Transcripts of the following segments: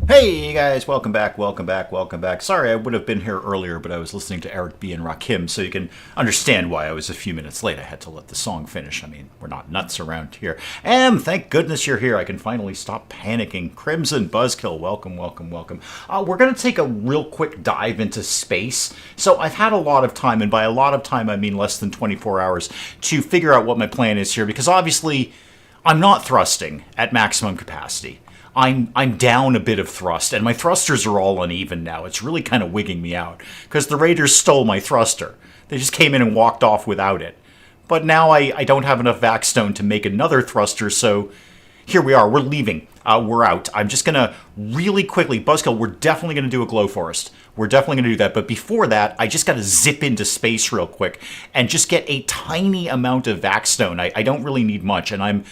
Hey guys, welcome back, welcome back, welcome back. Sorry I would have been here earlier, but I was listening to Eric B. and Rakim, so you can understand why I was a few minutes late. I had to let the song finish. I mean, we're not nuts around here. Thank goodness you're here. I can finally stop panicking. Crimson Buzzkill, welcome, welcome, welcome. We're going to take a real quick dive into space. So I've had a lot of time, and by a lot of time I mean less than 24 hours, to figure out what my plan is here, because obviously I'm not thrusting at maximum capacity. I'm down a bit of thrust, and my thrusters are all uneven now. It's really kind of wigging me out, because the Raiders stole my thruster. They just came in and walked off without it. But now I don't have enough Vaxstone to make another thruster, so here we are. We're leaving. We're out. I'm just going to really quickly, Buzzkill, we're definitely going to do a glow forest. We're definitely going to do that. But before that, I just got to zip into space real quick and just get a tiny amount of Vaxstone. I don't really need much, and I'm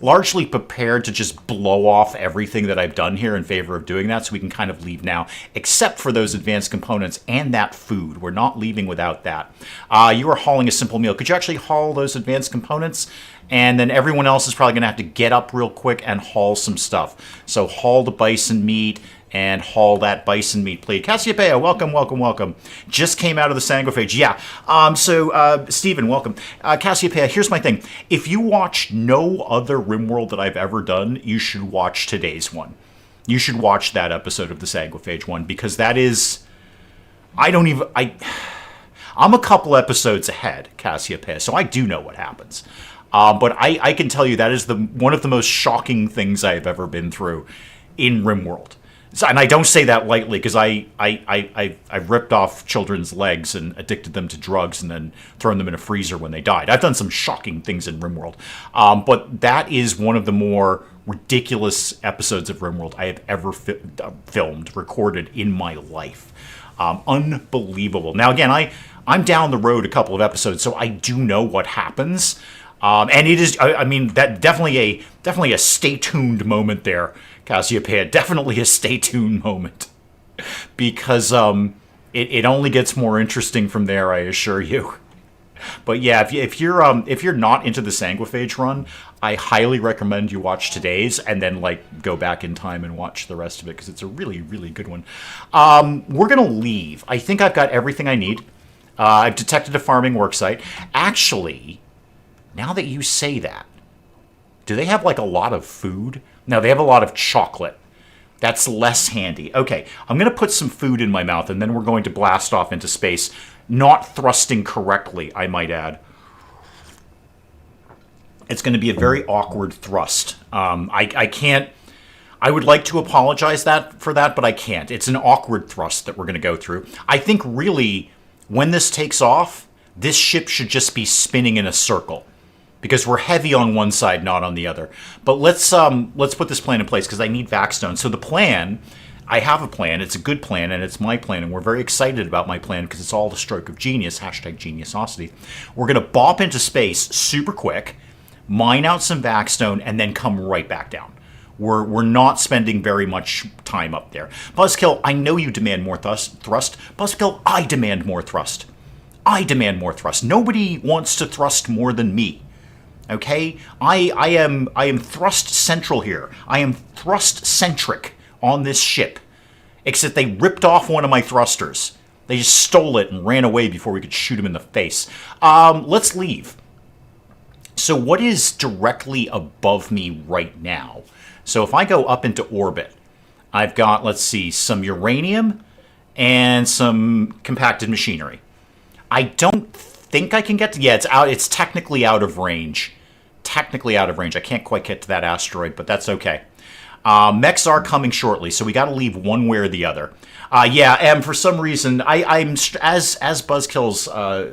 largely prepared to just blow off everything that I've done here in favor of doing that, so we can kind of leave now, except for those advanced components and that food. We're not leaving without that. You are hauling a simple meal. Could you actually haul those advanced components? And then everyone else is probably going to have to get up real quick and haul some stuff. So haul the bison meat and haul that bison meat, please. Cassiopeia, welcome, welcome, welcome. Just came out of the Sangophage. Yeah. Stephen, welcome. Cassiopeia, here's my thing. If you watch no other RimWorld that I've ever done, you should watch today's one. You should watch that episode of the Sangophage one, because that is... I'm a couple episodes ahead, Cassiopeia, so I do know what happens. But I can tell you that is one of the most shocking things I've ever been through in RimWorld. So, and I don't say that lightly, because I've ripped off children's legs and addicted them to drugs and then thrown them in a freezer when they died. I've done some shocking things in RimWorld. But that is one of the more ridiculous episodes of RimWorld I have ever recorded in my life. Unbelievable. Now, again, I'm down the road a couple of episodes, so I do know what happens. And it is, I mean, that definitely a stay tuned moment there, Cassiopeia. Definitely a stay tuned moment, because it only gets more interesting from there, I assure you. But yeah, if you're not into the Sangophage run, I highly recommend you watch today's and then go back in time and watch the rest of it, because it's a really, really good one. We're gonna leave. I think I've got everything I need. I've detected a farming worksite. Actually, now that you say that, do they have a lot of food? No, they have a lot of chocolate. That's less handy. Okay, I'm going to put some food in my mouth, and then we're going to blast off into space. Not thrusting correctly, I might add. It's going to be a very awkward thrust. I can't... I would like to apologize for that, but I can't. It's an awkward thrust that we're going to go through. I think, really, when this takes off, this ship should just be spinning in a circle, because we're heavy on one side, not on the other. But let's put this plan in place, because I need Vaxstone. So the plan, I have a plan. It's a good plan, and it's my plan, and we're very excited about my plan, because it's all the stroke of genius, #geniusosity. We're going to bop into space super quick, mine out some Vaxstone, and then come right back down. We're not spending very much time up there. Buzzkill, I know you demand more thrust. Buzzkill, I demand more thrust. I demand more thrust. Nobody wants to thrust more than me. Okay, I am thrust central here. I am thrust centric on this ship. Except they ripped off one of my thrusters. They just stole it and ran away before we could shoot him in the face. Let's leave. So what is directly above me right now? So if I go up into orbit, I've got, let's see, some uranium and some compacted machinery. I don't think I can get to... Yeah, it's technically out of range. Technically out of range. I can't quite get to that asteroid, but that's okay. Mechs are coming shortly, so we got to leave one way or the other. And for some reason, I'm as Buzzkill's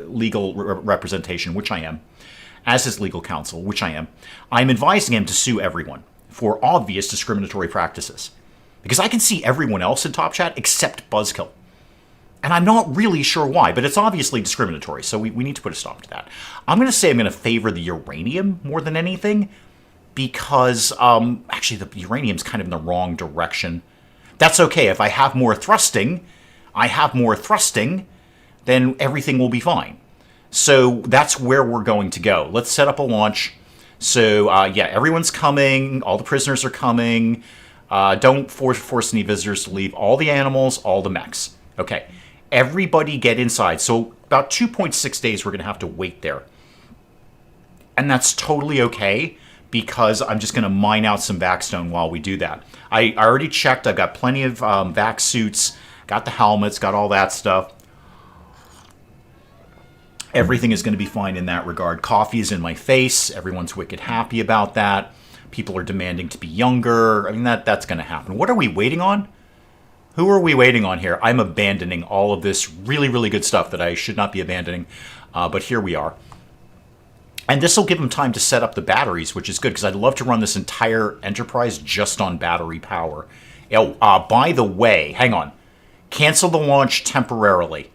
legal representation, which I am, as his legal counsel, which I am, I'm advising him to sue everyone for obvious discriminatory practices, because I can see everyone else in Top Chat except Buzzkill. And I'm not really sure why, but it's obviously discriminatory, so we need to put a stop to that. I'm going to say I'm going to favor the uranium more than anything, because actually the uranium's kind of in the wrong direction. That's okay. If I have more thrusting, then everything will be fine. So that's where we're going to go. Let's set up a launch. So, everyone's coming. All the prisoners are coming. Don't force any visitors to leave. All the animals, all the mechs. Okay. Everybody get inside. So about 2.6 days we're going to have to wait there. And that's totally okay, because I'm just going to mine out some Vaxstone while we do that. I already checked. I've got plenty of Vax suits, got the helmets, got all that stuff. Everything is going to be fine in that regard. Coffee is in my face. Everyone's wicked happy about that. People are demanding to be younger. I mean, that's going to happen. What are we waiting on? Who are we waiting on here? I'm abandoning all of this really, really good stuff that I should not be abandoning. But here we are. And this will give them time to set up the batteries, which is good, because I'd love to run this entire enterprise just on battery power. Oh, by the way, hang on. Cancel the launch temporarily.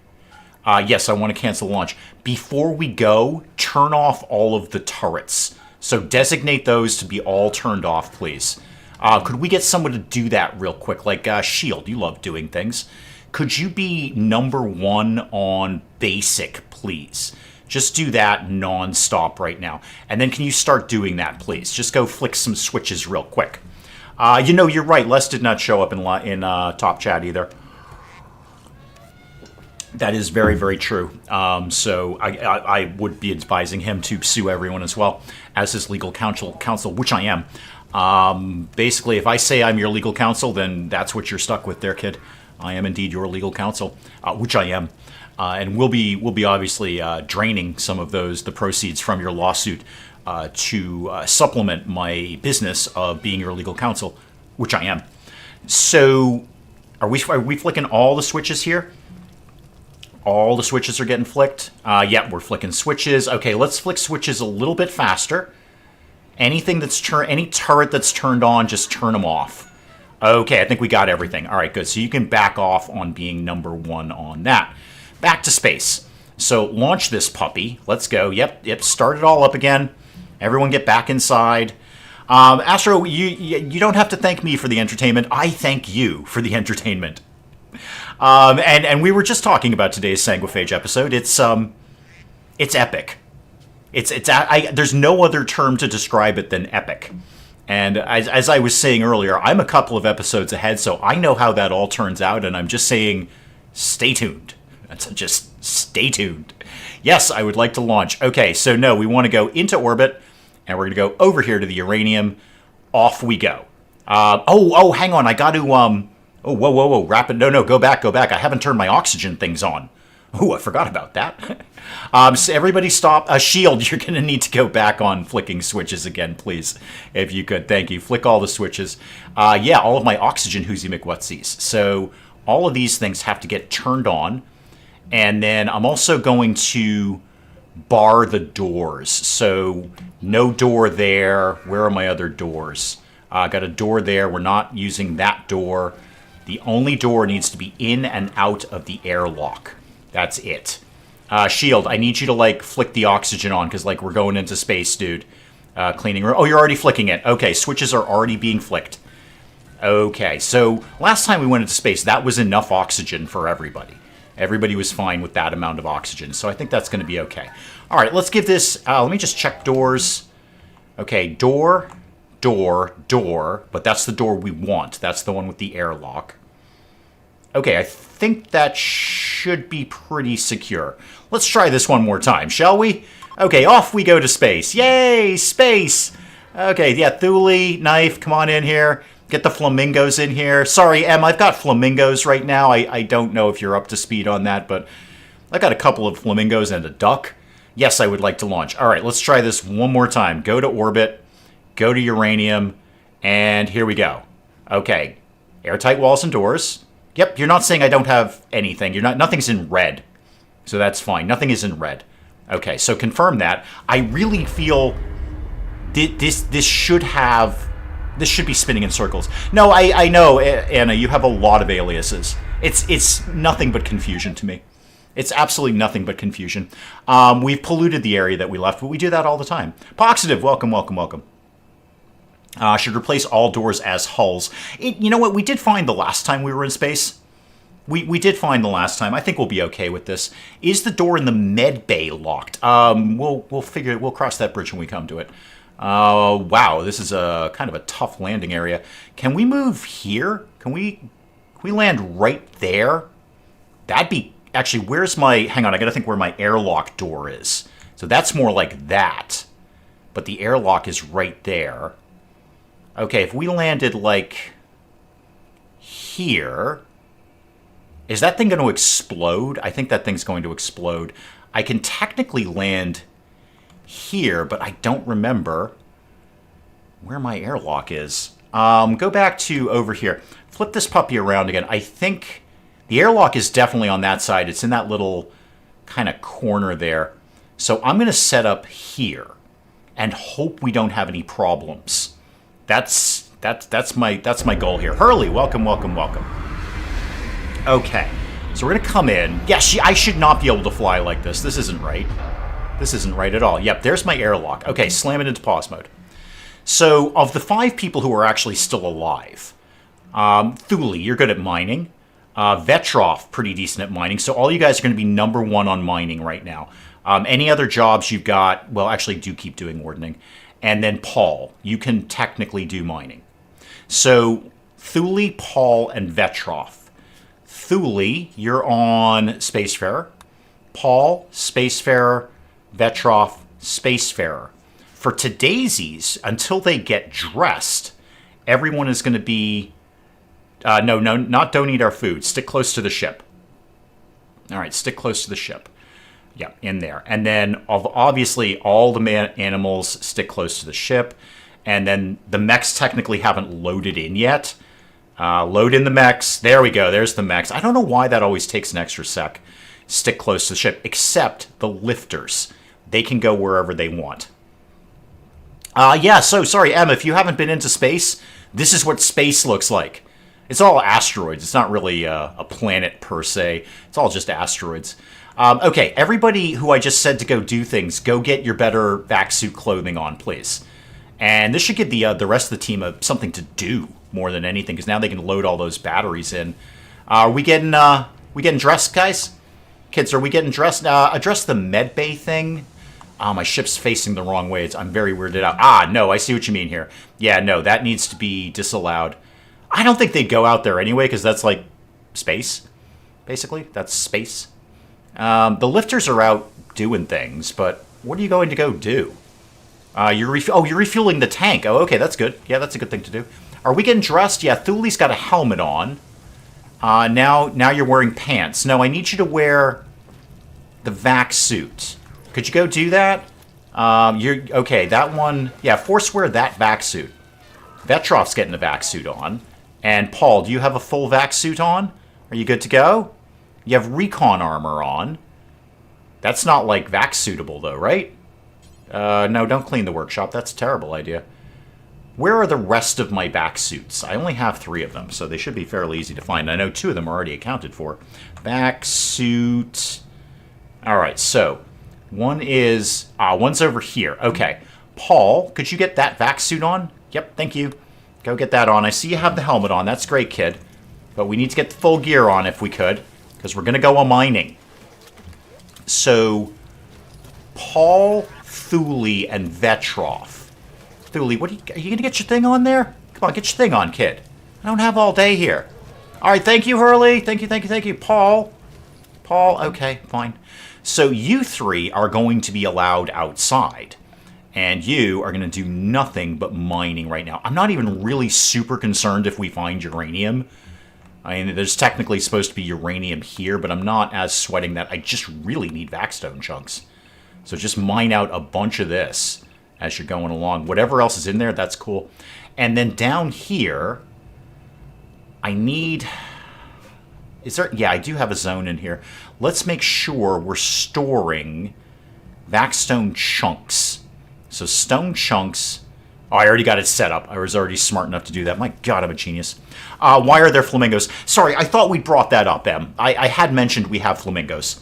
Yes, I want to cancel the launch. Before we go, turn off all of the turrets. So designate those to be all turned off, please. Could we get someone to do that real quick? Like, Shield, you love doing things. Could you be #1 on basic, please? Just do that non-stop right now. And then can you start doing that, please? Just go flick some switches real quick. You know, you're right. Les did not show up in top chat either. That is very, very true. So I would be advising him to sue everyone as well as his legal counsel, which I am. Basically, if I say I'm your legal counsel, then that's what you're stuck with there, kid. I am indeed your legal counsel, which I am. And we'll be obviously draining some of the proceeds from your lawsuit to supplement my business of being your legal counsel, which I am. So, are we flicking all the switches here? All the switches are getting flicked. Yeah, we're flicking switches. Okay, let's flick switches a little bit faster. Any turret that's turned on, just turn them off. Okay, I think we got everything. All right, good. So you can back off on being #1 on that. Back to space. So launch this puppy. Let's go. Yep. Start it all up again. Everyone get back inside. Astro, you don't have to thank me for the entertainment. I thank you for the entertainment. And we were just talking about today's Sanguiphage episode. It's epic. There's no other term to describe it than epic. And as I was saying earlier, I'm a couple of episodes ahead, so I know how that all turns out, and I'm just saying, stay tuned. Just stay tuned. Yes, I would like to launch. Okay, so no, we want to go into orbit, and we're going to go over here to the uranium. Off we go. Hang on, I got to, whoa, rapid, no, go back. I haven't turned my oxygen things on. Oh, I forgot about that. So everybody stop. Shield, you're going to need to go back on flicking switches again, please, if you could. Thank you. Flick all the switches. Yeah, all of my oxygen hoozy McWutsies. So all of these things have to get turned on. And then I'm also going to bar the doors. So no door there. Where are my other doors? Got a door there. We're not using that door. The only door needs to be in and out of the airlock. That's it. Shield, I need you to, flick the oxygen on, because, we're going into space, dude. Cleaning room. Oh, you're already flicking it. Okay, switches are already being flicked. Okay, so last time we went into space, that was enough oxygen for everybody. Everybody was fine with that amount of oxygen, so I think that's going to be okay. All right, let's give this... let me just check doors. Okay, door, but that's the door we want. That's the one with the airlock. Okay, I think that should be pretty secure. Let's try this one more time, shall we? Okay, off we go to space. Yay, space! Okay, yeah, Thule, Knife, come on in here. Get the flamingos in here. Sorry, Em, I've got flamingos right now. I don't know if you're up to speed on that, but I got a couple of flamingos and a duck. Yes, I would like to launch. All right, let's try this one more time. Go to orbit, go to uranium, and here we go. Okay, airtight walls and doors. Yep, you're not saying I don't have anything. Nothing's in red. So that's fine. Nothing is in red. Okay, so confirm that. I really feel this should be spinning in circles. No, I know, Anna, you have a lot of aliases. It's nothing but confusion to me. It's absolutely nothing but confusion. We've polluted the area that we left, but we do that all the time. Poxitive, welcome. Should replace all doors as hulls. You know what? We did find the last time we were in space. We did find the last time. I think we'll be okay with this. Is the door in the med bay locked? We'll cross that bridge when we come to it. Wow, this is a kind of a tough landing area. Can we move here? Can we land right there? That'd be... Actually, where's my... Hang on, I gotta think where my airlock door is. So that's more like that. But the airlock is right there. Okay, if we landed, like... here... Is that thing going to explode? I think that thing's going to explode. I can technically land here, but I don't remember where my airlock is. Go back to over here. Flip this puppy around again. I think the airlock is definitely on that side. It's in that little kind of corner there. So I'm going to set up here and hope we don't have any problems. That's my goal here. Hurley, welcome, welcome, welcome. Okay, so we're going to come in. Yeah, I should not be able to fly like this. This isn't right. This isn't right at all. Yep, there's my airlock. Okay, slam it into pause mode. So, of the 5 people who are actually still alive, Thule, you're good at mining. Vetroff, pretty decent at mining. So all you guys are going to be number 1 on mining right now. Any other jobs you've got, well, actually do keep doing wardening. And then Paul, you can technically do mining. So, Thule, Paul, and Vetroff. Thule, you're on Spacefarer. Paul, Spacefarer. Vetroff, Spacefarer. For todaysies, until they get dressed, everyone is going to be... no, not don't eat our food. Stick close to the ship. All right, stick close to the ship. Yeah, in there. And then, obviously, all the animals stick close to the ship. And then the mechs technically haven't loaded in yet. Load in the mechs. There we go. There's the mechs. I don't know why that always takes an extra sec. Stick close to the ship. Except the lifters. They can go wherever they want. Yeah, so sorry, Em, if you haven't been into space, this is what space looks like. It's all asteroids. It's not really a planet per se. It's all just asteroids. Okay, everybody who I just said to go do things, go get your better vac suit clothing on, please. And this should give the rest of the team something to do more than anything, because now they can load all those batteries in. Are we getting dressed, guys? Kids, are we getting dressed? Address the medbay thing. My ship's facing the wrong way. I'm very weirded out. No, I see what you mean here. Yeah, no, that needs to be disallowed. I don't think they'd go out there anyway, because that's like space, basically. That's space. The lifters are out doing things, but what are you going to go do? You're refueling the tank. Oh, okay, that's good. Yeah, that's a good thing to do. Are we getting dressed? Yeah, Thule's got a helmet on. Now you're wearing pants. No, I need you to wear the vac suit. Could you go do that? Okay, that one... Yeah, force wear that vac suit. Vetroff's getting the vac suit on. And Paul, do you have a full vac suit on? Are you good to go? You have recon armor on. That's not, like, vac suitable, though, right? No, don't clean the workshop. That's a terrible idea. Where are the rest of my vac suits? I only have 3 of them, so they should be fairly easy to find. I know 2 of them are already accounted for. Vac suit... Alright, so... one's over here. Okay. Paul, could you get that vac suit on? Yep, thank you. Go get that on. I see you have the helmet on. That's great, kid. But we need to get the full gear on if we could, because we're going to go a mining. So, Paul, Thule, and Vetroff. Thule, are you going to get your thing on there? Come on, get your thing on, kid. I don't have all day here. All right, thank you, Hurley. Thank you. Paul, okay, fine. So you 3 are going to be allowed outside. And you are going to do nothing but mining right now. I'm not even really super concerned if we find uranium. I mean, there's technically supposed to be uranium here, but I'm not as sweating that. I just really need vaxstone chunks. So just mine out a bunch of this as you're going along. Whatever else is in there, that's cool. And then down here, I need... Is there... Yeah, I do have a zone in here. Let's make sure we're storing vaxstone chunks. So stone chunks... Oh, I already got it set up. I was already smart enough to do that. My God, I'm a genius. Why are there flamingos? Sorry, I thought we brought that up, Em. I had mentioned we have flamingos.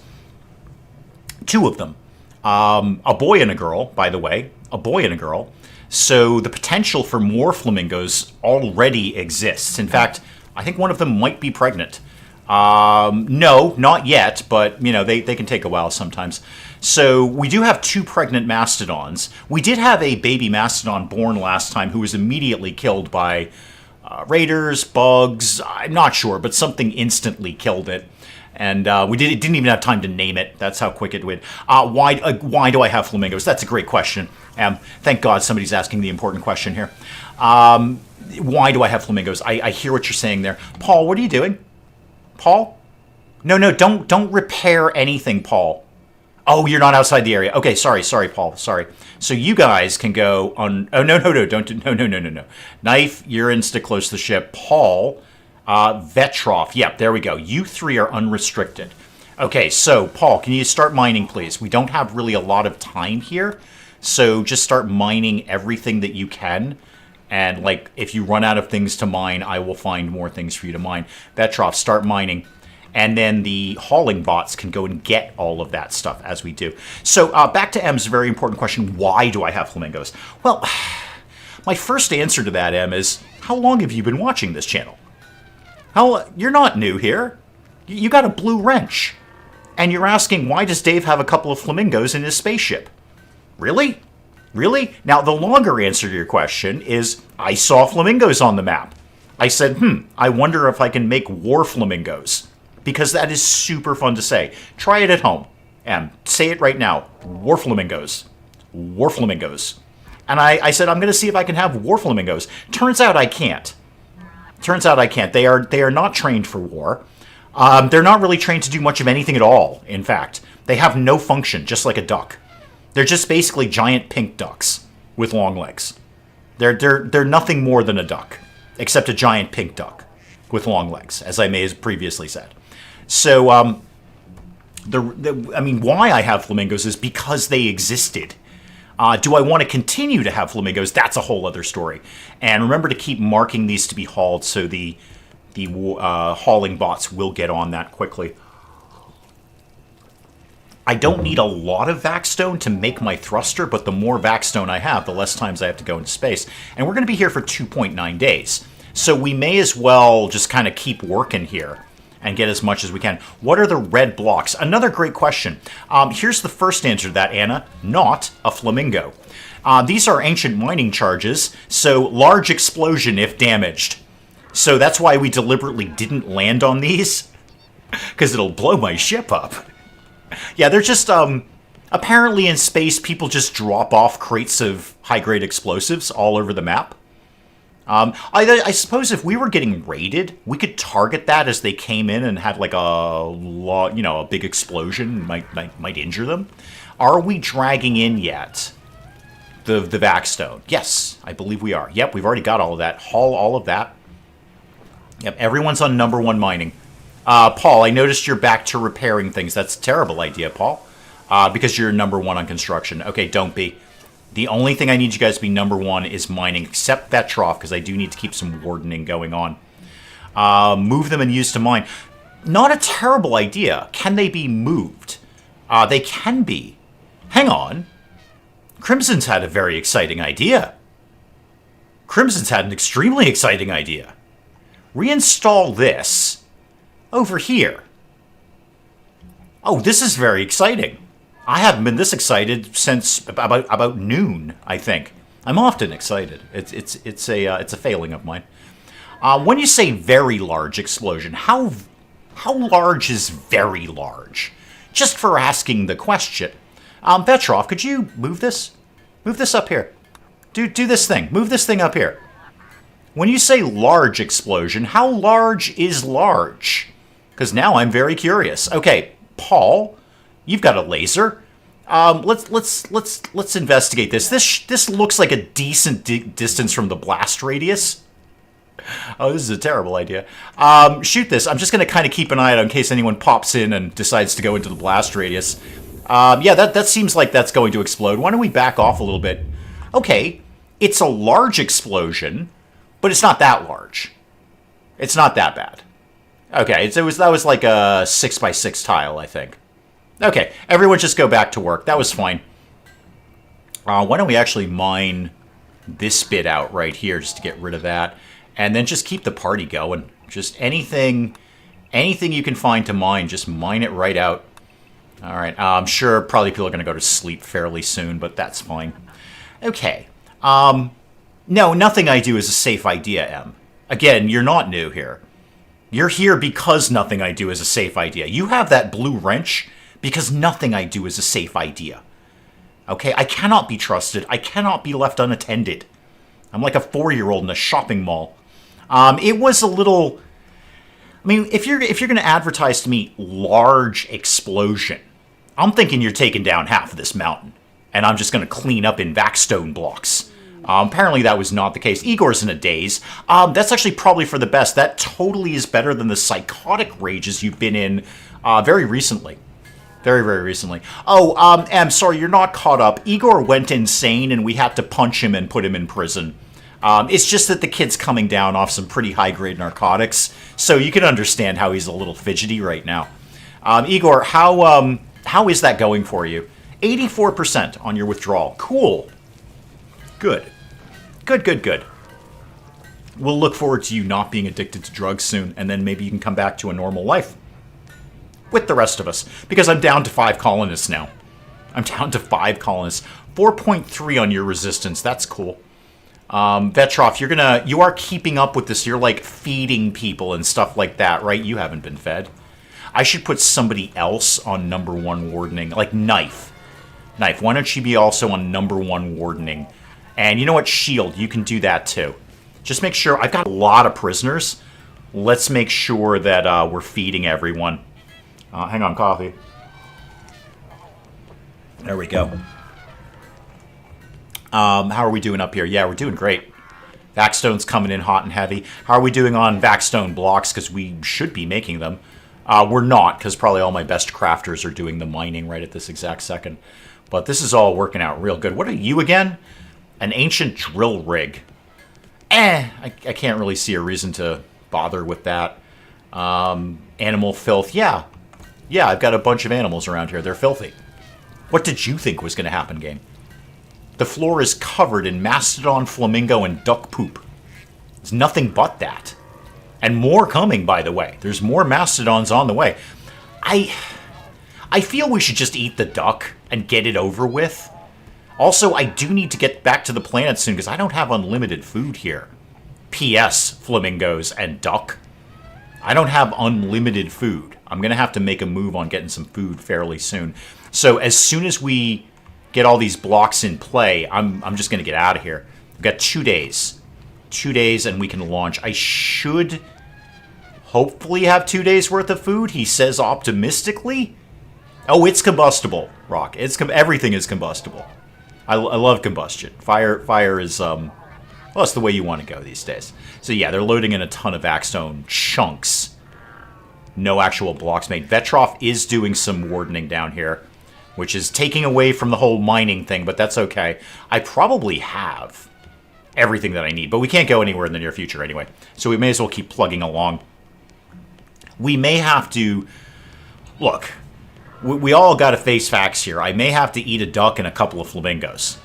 2 of them. A boy and a girl, by the way. A boy and a girl. So the potential for more flamingos already exists. In fact, I think one of them might be pregnant. No, not yet, but, you know, they can take a while sometimes. So we do have 2 pregnant mastodons. We did have a baby mastodon born last time who was immediately killed by raiders, bugs, I'm not sure, but something instantly killed it. And we didn't even have time to name it. That's how quick it went. Why do I have flamingos? That's a great question. Thank God somebody's asking the important question here. Why do I have flamingos? I hear what you're saying there. Paul, what are you doing? Paul? No, don't repair anything, Paul. Oh, you're not outside the area. Okay, sorry, Paul, sorry. So you guys can go on... Oh, no, don't... No. Knife, you're in stick close to the ship. Paul, Vetroff. Yep, there we go. You 3 are unrestricted. Okay, so, Paul, can you start mining, please? We don't have really a lot of time here, so just start mining everything that you can. And, like, if you run out of things to mine, I will find more things for you to mine. Vetroff, start mining. And then the hauling bots can go and get all of that stuff as we do. So back to M's very important question, why do I have flamingos? Well, my first answer to that, M, is how long have you been watching this channel? You're not new here. You got a blue wrench. And you're asking, why does Dave have a couple of flamingos in his spaceship? Really? Really? Now, the longer answer to your question is, I saw flamingos on the map. I said, I wonder if I can make war flamingos. Because that is super fun to say. Try it at home. And say it right now. War flamingos. War flamingos. And I said, I'm going to see if I can have war flamingos. Turns out I can't. They are not trained for war. They're not really trained to do much of anything at all, in fact. They have no function, just like a duck. They're just basically giant pink ducks with long legs. They're nothing more than a duck, except a giant pink duck with long legs, as I may have previously said. So, I mean, why I have flamingos is because they existed. Do I want to continue to have flamingos? That's a whole other story. And remember to keep marking these to be hauled so the hauling bots will get on that quickly. I don't need a lot of vaxstone to make my thruster, but the more vaxstone I have, the less times I have to go into space. And we're going to be here for 2.9 days. So we may as well just kind of keep working here and get as much as we can. What are the red blocks? Another great question. Here's the first answer to that, Anna. Not a flamingo. These are ancient mining charges, so large explosion if damaged. So that's why we deliberately didn't land on these, because it'll blow my ship up. Yeah, they're just, apparently in space, people just drop off crates of high-grade explosives all over the map. I suppose if we were getting raided, we could target that as they came in and had like a big explosion might injure them. Are we dragging in yet the vaxstone? Yes, I believe we are. Yep, we've already got all of that. Haul all of that. Yep, everyone's on #1 mining. Paul, I noticed you're back to repairing things. That's a terrible idea, Paul, because you're #1 on construction. Okay, don't be. The only thing I need you guys to be #1 is mining, except that trough, because I do need to keep some wardening going on. Move them and use to mine. Not a terrible idea. Can they be moved? They can be. Hang on. Crimson's had a very exciting idea. Crimson's had an extremely exciting idea. Reinstall this over here. Oh, this is very exciting. I haven't been this excited since about noon, I think. I'm often excited. It's a failing of mine. When you say very large explosion, how large is very large? Just for asking the question. Vetroff, could you move this? Move this up here. Do this thing. Move this thing up here. When you say large explosion, how large is large? Because now I'm very curious. Okay, Paul, you've got a laser. Let's investigate this. This looks like a decent distance from the blast radius. Oh, this is a terrible idea. Shoot this. I'm just going to kind of keep an eye out in case anyone pops in and decides to go into the blast radius. Yeah, that seems like that's going to explode. Why don't we back off a little bit? Okay, it's a large explosion, but it's not that large. It's not that bad. Okay, that was like a 6x6 tile, I think. Okay, everyone just go back to work. That was fine. Why don't we actually mine this bit out right here just to get rid of that. And then just keep the party going. Just anything Anything you can find to mine, just mine it right out. All right, I'm sure probably people are going to go to sleep fairly soon, but that's fine. Okay. No, nothing I do is a safe idea, Em. Again, you're not new here. You're here because nothing I do is a safe idea. You have that blue wrench because nothing I do is a safe idea. Okay, I cannot be trusted. I cannot be left unattended. I'm like a 4-year-old in a shopping mall. It was a little... I mean, if you're going to advertise to me large explosion, I'm thinking you're taking down half of this mountain, and I'm just going to clean up in vaxstone blocks. Apparently that was not the case. Igor's in a daze. That's actually probably for the best. That totally is better than the psychotic rages you've been in very recently. Very, very recently. Oh, I'm sorry, you're not caught up. Igor went insane, and we had to punch him and put him in prison. It's just that the kid's coming down off some pretty high-grade narcotics, so you can understand how he's a little fidgety right now. Igor, how is that going for you? 84% on your withdrawal. Cool. Good. Good, good, good. We'll look forward to you not being addicted to drugs soon, and then maybe you can come back to a normal life. With the rest of us. Because I'm down to 5 colonists now. I'm down to 5 colonists. 4.3 on your resistance. That's cool. Vetroff, you are keeping up with this. You're like feeding people and stuff like that, right? You haven't been fed. I should put somebody else on number 1 wardening. Like Knife. Knife, why don't she be also on number 1 wardening? And you know what? Shield, you can do that too. Just make sure. I've got a lot of prisoners. Let's make sure that we're feeding everyone. Hang on, coffee. There we go. How are we doing up here? Yeah, we're doing great. Vaxstone's coming in hot and heavy. How are we doing on Vaxstone blocks? Because we should be making them. We're not, because probably all my best crafters are doing the mining right at this exact second. But this is all working out real good. What are you again? An ancient drill rig. I can't really see a reason to bother with that. Animal filth. Yeah, I've got a bunch of animals around here. They're filthy. What did you think was going to happen, game? The floor is covered in mastodon, flamingo, and duck poop. It's nothing but that. And more coming, by the way. There's more mastodons on the way. I feel we should just eat the duck and get it over with. Also, I do need to get back to the planet soon because I don't have unlimited food here. P.S. Flamingos and duck. I don't have unlimited food. I'm going to have to make a move on getting some food fairly soon. So as soon as we get all these blocks in play, I'm just going to get out of here. I've got 2 days. 2 days and we can launch. I should hopefully have 2 days worth of food, he says optimistically. Oh, it's combustible, Rock. Everything is combustible. I love combustion. Fire is, well, that's the way you want to go these days. So yeah, they're loading in a ton of Vaxstone chunks. No actual blocks made. Vetroff is doing some wardening down here, which is taking away from the whole mining thing, but that's okay. I probably have everything that I need, but we can't go anywhere in the near future anyway. So we may as well keep plugging along. We may have to... Look, we all got to face facts here. I may have to eat a duck and a couple of flamingos.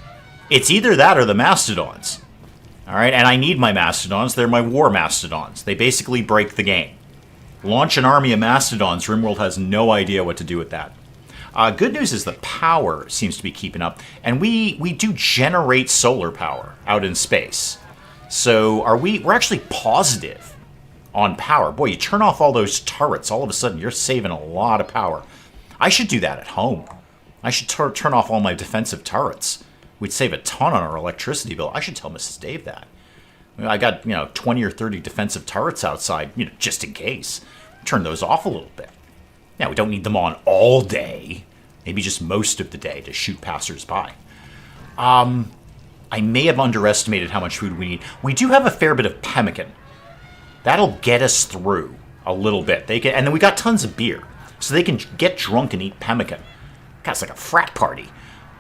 It's either that or the mastodons. Alright, and I need my mastodons. They're my war mastodons. They basically break the game. Launch an army of mastodons. RimWorld has no idea what to do with that. Good news is the power seems to be keeping up. And we do generate solar power out in space. So we're actually positive on power. Boy, you turn off all those turrets, all of a sudden you're saving a lot of power. I should do that at home. I should turn off all my defensive turrets. We'd save a ton on our electricity bill. I should tell Mrs. Dave that. I got, 20 or 30 defensive turrets outside, just in case. Turn those off a little bit. Now, we don't need them on all day. Maybe just most of the day to shoot passers-by. I may have underestimated how much food we need. We do have a fair bit of pemmican. That'll get us through a little bit. And then we got tons of beer. So they can get drunk and eat pemmican. God, it's like a frat party.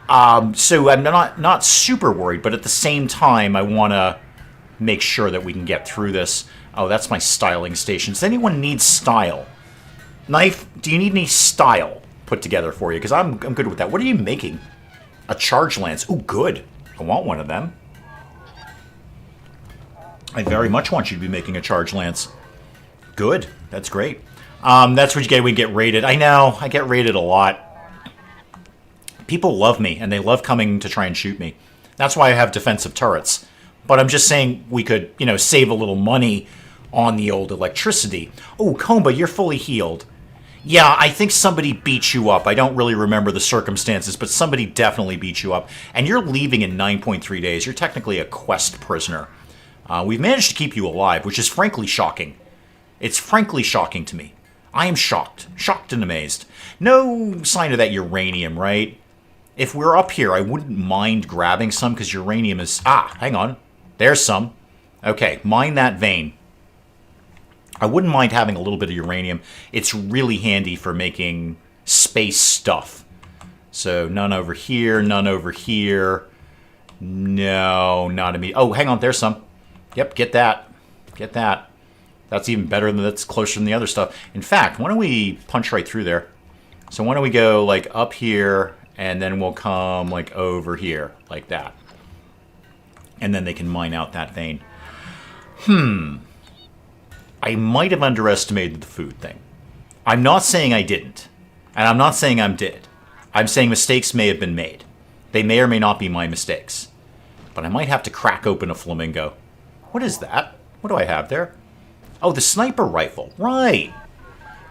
So I'm not super worried, but at the same time, I want to make sure that we can get through this. Oh, that's my styling station. Does anyone need style? Knife, do you need any style put together for you? Because I'm good with that. What are you making? A charge lance. Ooh, good. I want one of them. I very much want you to be making a charge lance. Good. That's great. That's what you get when you get raided. I know, I get raided a lot. People love me, and they love coming to try and shoot me. That's why I have defensive turrets. But I'm just saying we could, you know, save a little money on the old electricity. Oh, Komba, you're fully healed. Yeah, I think somebody beat you up. I don't really remember the circumstances, but somebody definitely beat you up. And you're leaving in 9.3 days. You're technically a quest prisoner. We've managed to keep you alive, which is frankly shocking. It's frankly shocking to me. I am shocked. Shocked and amazed. No sign of that uranium, right? If we're up here, I wouldn't mind grabbing some, because uranium is... Ah, hang on. There's some. Okay, mine that vein. I wouldn't mind having a little bit of uranium. It's really handy for making space stuff. So none over here, none over here. No, not immediate. Oh, hang on, there's some. Yep, get that. Get that. That's even better than that's closer than the other stuff. In fact, why don't we punch right through there? So why don't we go like up here, and then we'll come like over here, like that. And then they can mine out that vein. I might have underestimated the food thing. I'm not saying I didn't. And I'm not saying I did. I'm saying mistakes may have been made. They may or may not be my mistakes. But I might have to crack open a flamingo. What is that? What do I have there? Oh, the sniper rifle. Right.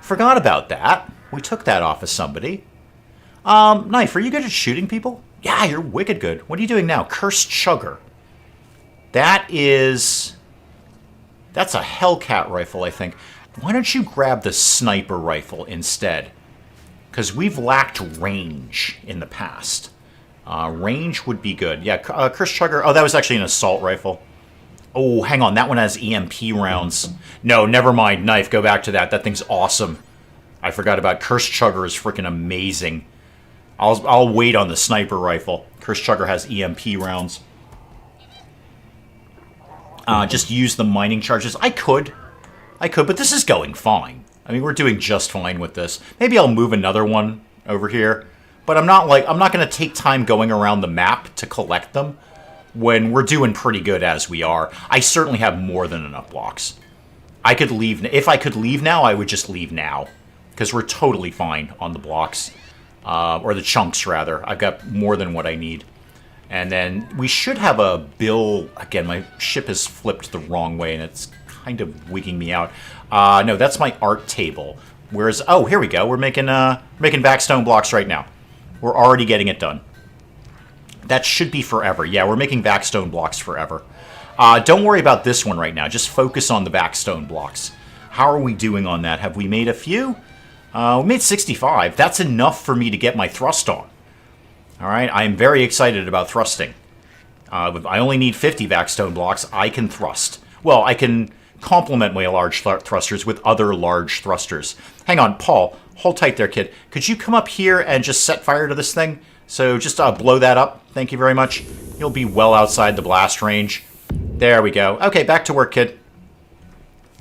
Forgot about that. We took that off of somebody. Knife, are you good at shooting people? Yeah, you're wicked good. What are you doing now? Cursed Chugger. That is... That's a Hellcat rifle, I think. Why don't you grab the sniper rifle instead? Because we've lacked range in the past. Range would be good. Yeah, Cursed Chugger. Oh, that was actually an assault rifle. Oh, hang on. That one has EMP rounds. No, never mind. Knife, go back to that. That thing's awesome. I forgot about Cursed Chugger is freaking amazing. I'll wait on the sniper rifle. Cursed Chugger has EMP rounds. Just use the mining charges. I could, but this is going fine. I mean, we're doing just fine with this. Maybe I'll move another one over here. But I'm not going to take time going around the map to collect them when we're doing pretty good as we are. I certainly have more than enough blocks. I could leave. If I could leave now, I would just leave now. Because we're totally fine on the blocks. Or the chunks, rather. I've got more than what I need. And then we should have a bill. Again, my ship has flipped the wrong way, and it's kind of wigging me out. No, that's my art table. Whereas, oh, here we go. We're making backstone blocks right now. We're already getting it done. That should be forever. Yeah, we're making backstone blocks forever. Don't worry about this one right now. Just focus on the backstone blocks. How are we doing on that? Have we made a few? We made 65. That's enough for me to get my thrust on. All right, I am very excited about thrusting. I only need 50 backstone blocks. I can thrust. Well, I can complement my large thrusters with other large thrusters. Hang on, Paul. Hold tight there, kid. Could you come up here and just set fire to this thing? So just blow that up. Thank you very much. You'll be well outside the blast range. There we go. Okay, back to work, kid.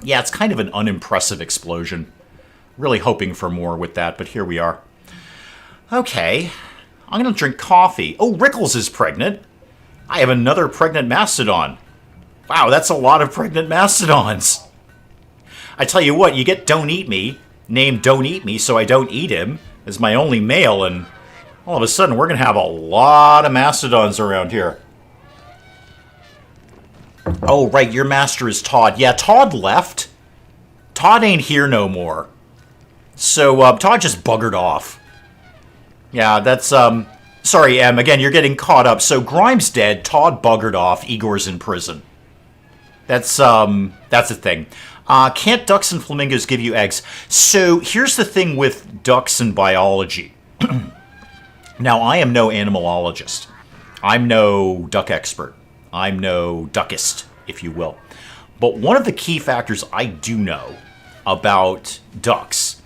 Yeah, it's kind of an unimpressive explosion. Really hoping for more with that, but here we are. Okay. I'm going to drink coffee. Oh, Rickles is pregnant. I have another pregnant mastodon. Wow, that's a lot of pregnant mastodons. I tell you what, you get Don't Eat Me, named Don't Eat Me so I don't eat him, as my only male, and all of a sudden we're going to have a lot of mastodons around here. Oh, right, your master is Todd. Yeah, Todd left. Todd ain't here no more. So, Todd just buggered off. Yeah, that's, sorry, Em, again, you're getting caught up. So, Grime's dead, Todd buggered off, Igor's in prison. That's a thing. Can't ducks and flamingos give you eggs? So, here's the thing with ducks and biology. Now, I am no animalologist. I'm no duck expert. I'm no duckist, if you will. But one of the key factors I do know about ducks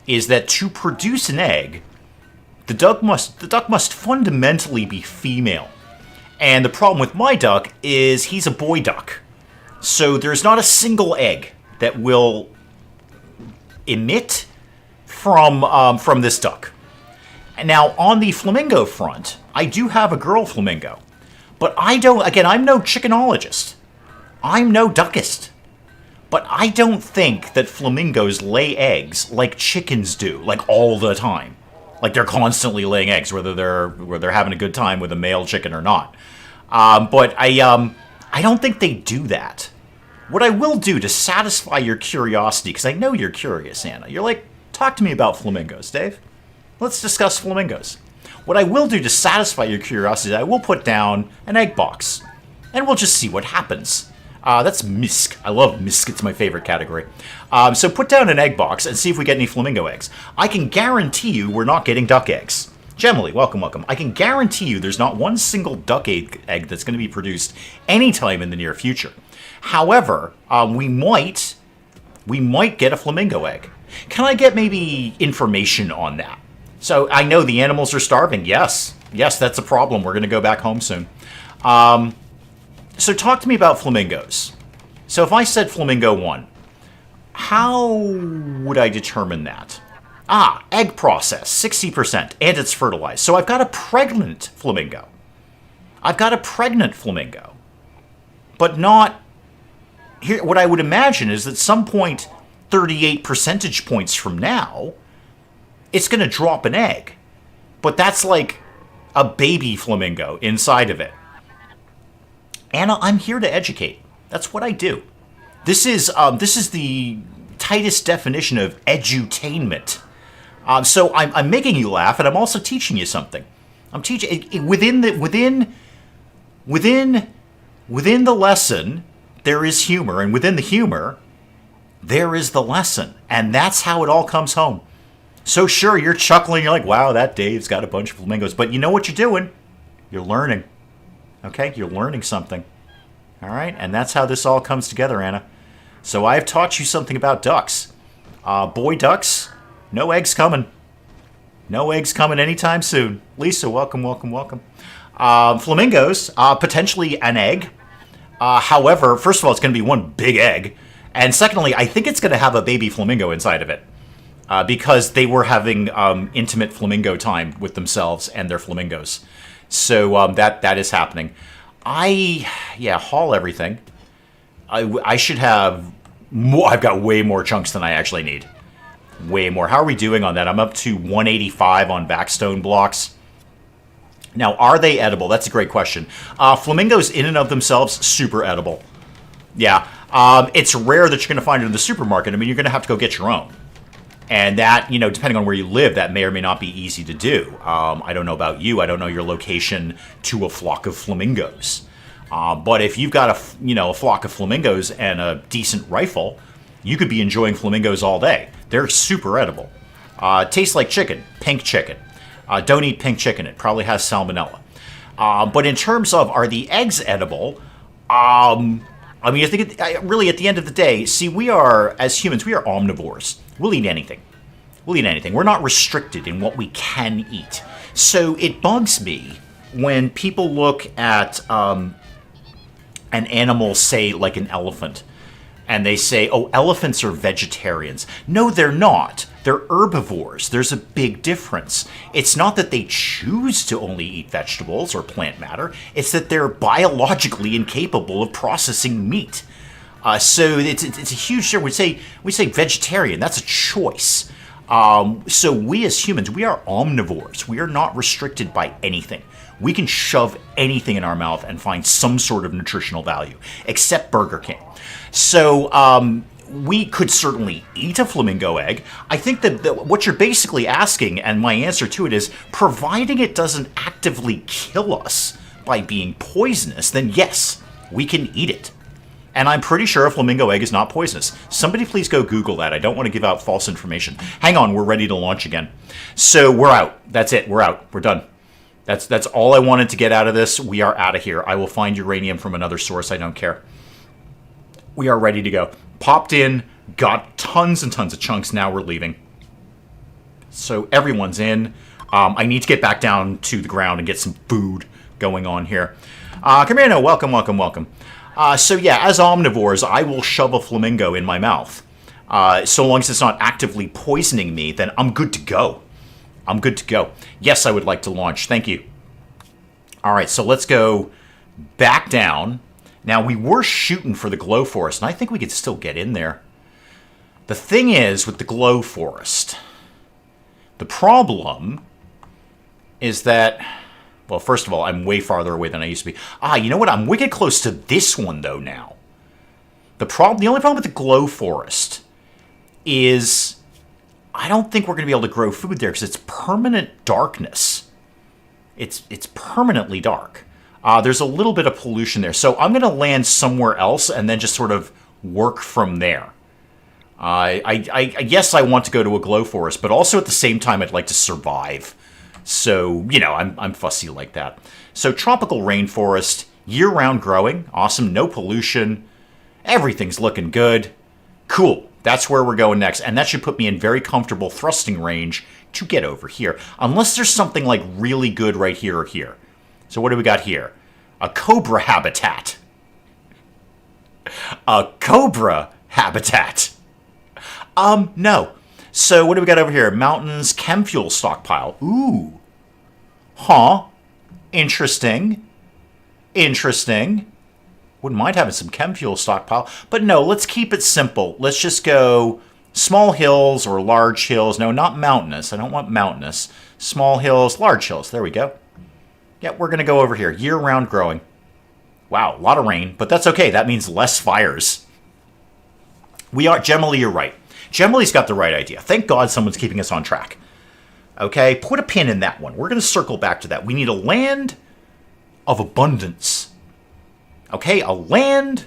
is that to produce an egg, the duck must fundamentally be female. And the problem with my duck is he's a boy duck. So there's not a single egg that will emit from this duck. And now, on the flamingo front, I do have a girl flamingo. But I don't, again, I'm no chickenologist. I'm no duckist. But I don't think that flamingos lay eggs like chickens do, like all the time. Like they're constantly laying eggs, whether they're having a good time with a male chicken or not. But I don't think they do that. What I will do to satisfy your curiosity, because I know you're curious, Anna. You're like, talk to me about flamingos, Dave. Let's discuss flamingos. What I will do to satisfy your curiosity, I will put down an egg box, and we'll just see what happens. That's misc. I love misc. It's my favorite category. So put down an egg box and see if we get any flamingo eggs. I can guarantee you we're not getting duck eggs. Gemily, welcome, welcome. I can guarantee you there's not one single duck egg that's going to be produced anytime in the near future. However, we might get a flamingo egg. Can I get maybe information on that? So I know the animals are starving. Yes, that's a problem. We're going to go back home soon. So talk to me about flamingos. So if I said flamingo 1, how would I determine that? Egg process, 60%, and it's fertilized. So I've got a pregnant flamingo. But not... Here, what I would imagine is that at some point, 38 percentage points from now, it's going to drop an egg. But that's like a baby flamingo inside of it. Anna, I'm here to educate. That's what I do. This is the tightest definition of edutainment. So I'm making you laugh, and I'm also teaching you something. I'm teaching within the lesson there is humor, and within the humor there is the lesson, and that's how it all comes home. So sure, you're chuckling. You're like, "Wow, that Dave's got a bunch of flamingos," but you know what you're doing? You're learning. Okay, you're learning something. All right, and that's how this all comes together, Anna. So I've taught you something about ducks. Boy ducks, no eggs coming. No eggs coming anytime soon. Lisa, welcome, welcome, welcome. Flamingos, potentially an egg. However, first of all, it's going to be one big egg. And secondly, I think it's going to have a baby flamingo inside of it. Because they were having intimate flamingo time with themselves and their flamingos. So that is happening. Haul everything. I should have more. I've got way more chunks than I actually need. Way more. How are we doing on that? I'm up to 185 on backstone blocks. Now, are they edible? That's a great question. Flamingos in and of themselves, super edible. Yeah. It's rare that you're going to find it in the supermarket. I mean, you're going to have to go get your own. And that, depending on where you live, that may or may not be easy to do. I don't know about you. I don't know your location to a flock of flamingos. But if you've got a flock of flamingos and a decent rifle, you could be enjoying flamingos all day. They're super edible. Tastes like chicken, pink chicken. Don't eat pink chicken. It probably has salmonella. But in terms of, are the eggs edible? I mean, I think really at the end of the day, see, as humans, we are omnivores. We'll eat anything. We're not restricted in what we can eat. So it bugs me when people look at an animal, say, like an elephant, and they say, oh, elephants are vegetarians. No, they're not. They're herbivores. There's a big difference. It's not that they choose to only eat vegetables or plant matter. It's that they're biologically incapable of processing meat. So it's a huge difference. We say vegetarian. That's a choice. So we as humans, we are omnivores. We are not restricted by anything. We can shove anything in our mouth and find some sort of nutritional value, except Burger King. So we could certainly eat a flamingo egg. I think that what you're basically asking, and my answer to it is, providing it doesn't actively kill us by being poisonous, then yes, we can eat it. And I'm pretty sure a flamingo egg is not poisonous. Somebody please go Google that. I don't want to give out false information. Hang on, we're ready to launch again. So we're out. That's it. We're out. We're done. That's all I wanted to get out of this. We are out of here. I will find uranium from another source. I don't care. We are ready to go. Popped in, got tons and tons of chunks. Now we're leaving. So everyone's in. I need to get back down to the ground and get some food going on here. Come here, no. Welcome, welcome, welcome. So yeah, as omnivores, I will shove a flamingo in my mouth. So long as it's not actively poisoning me, then I'm good to go. I'm good to go. Yes, I would like to launch. Thank you. All right, so let's go back down. Now, we were shooting for the glow forest, and I think we could still get in there. The thing is, with the glow forest, the problem is that, well, first of all, I'm way farther away than I used to be. You know what? I'm wicked close to this one, though, now. The only problem with the glow forest is I don't think we're going to be able to grow food there because it's permanent darkness. It's permanently dark. There's a little bit of pollution there. So I'm going to land somewhere else and then just sort of work from there. Yes, I want to go to a glow forest, but also at the same time, I'd like to survive. So, you know, I'm fussy like that. So tropical rainforest, year-round growing. Awesome. No pollution. Everything's looking good. Cool. That's where we're going next. And that should put me in very comfortable thrusting range to get over here. Unless there's something like really good right here or here. So what do we got here? A cobra habitat. A cobra habitat. No. So what do we got over here? Mountains, chem fuel stockpile. Ooh. Huh. Interesting. Interesting. Wouldn't mind having some chem fuel stockpile. But no, let's keep it simple. Let's just go small hills or large hills. No, not mountainous. I don't want mountainous. Small hills, large hills. There we go. Yeah, we're going to go over here. Year-round growing. Wow, a lot of rain. But that's okay. That means less fires. Generally, you're right. Generally's got the right idea. Thank God someone's keeping us on track. Okay, put a pin in that one. We're going to circle back to that. We need a land of abundance. Okay, a land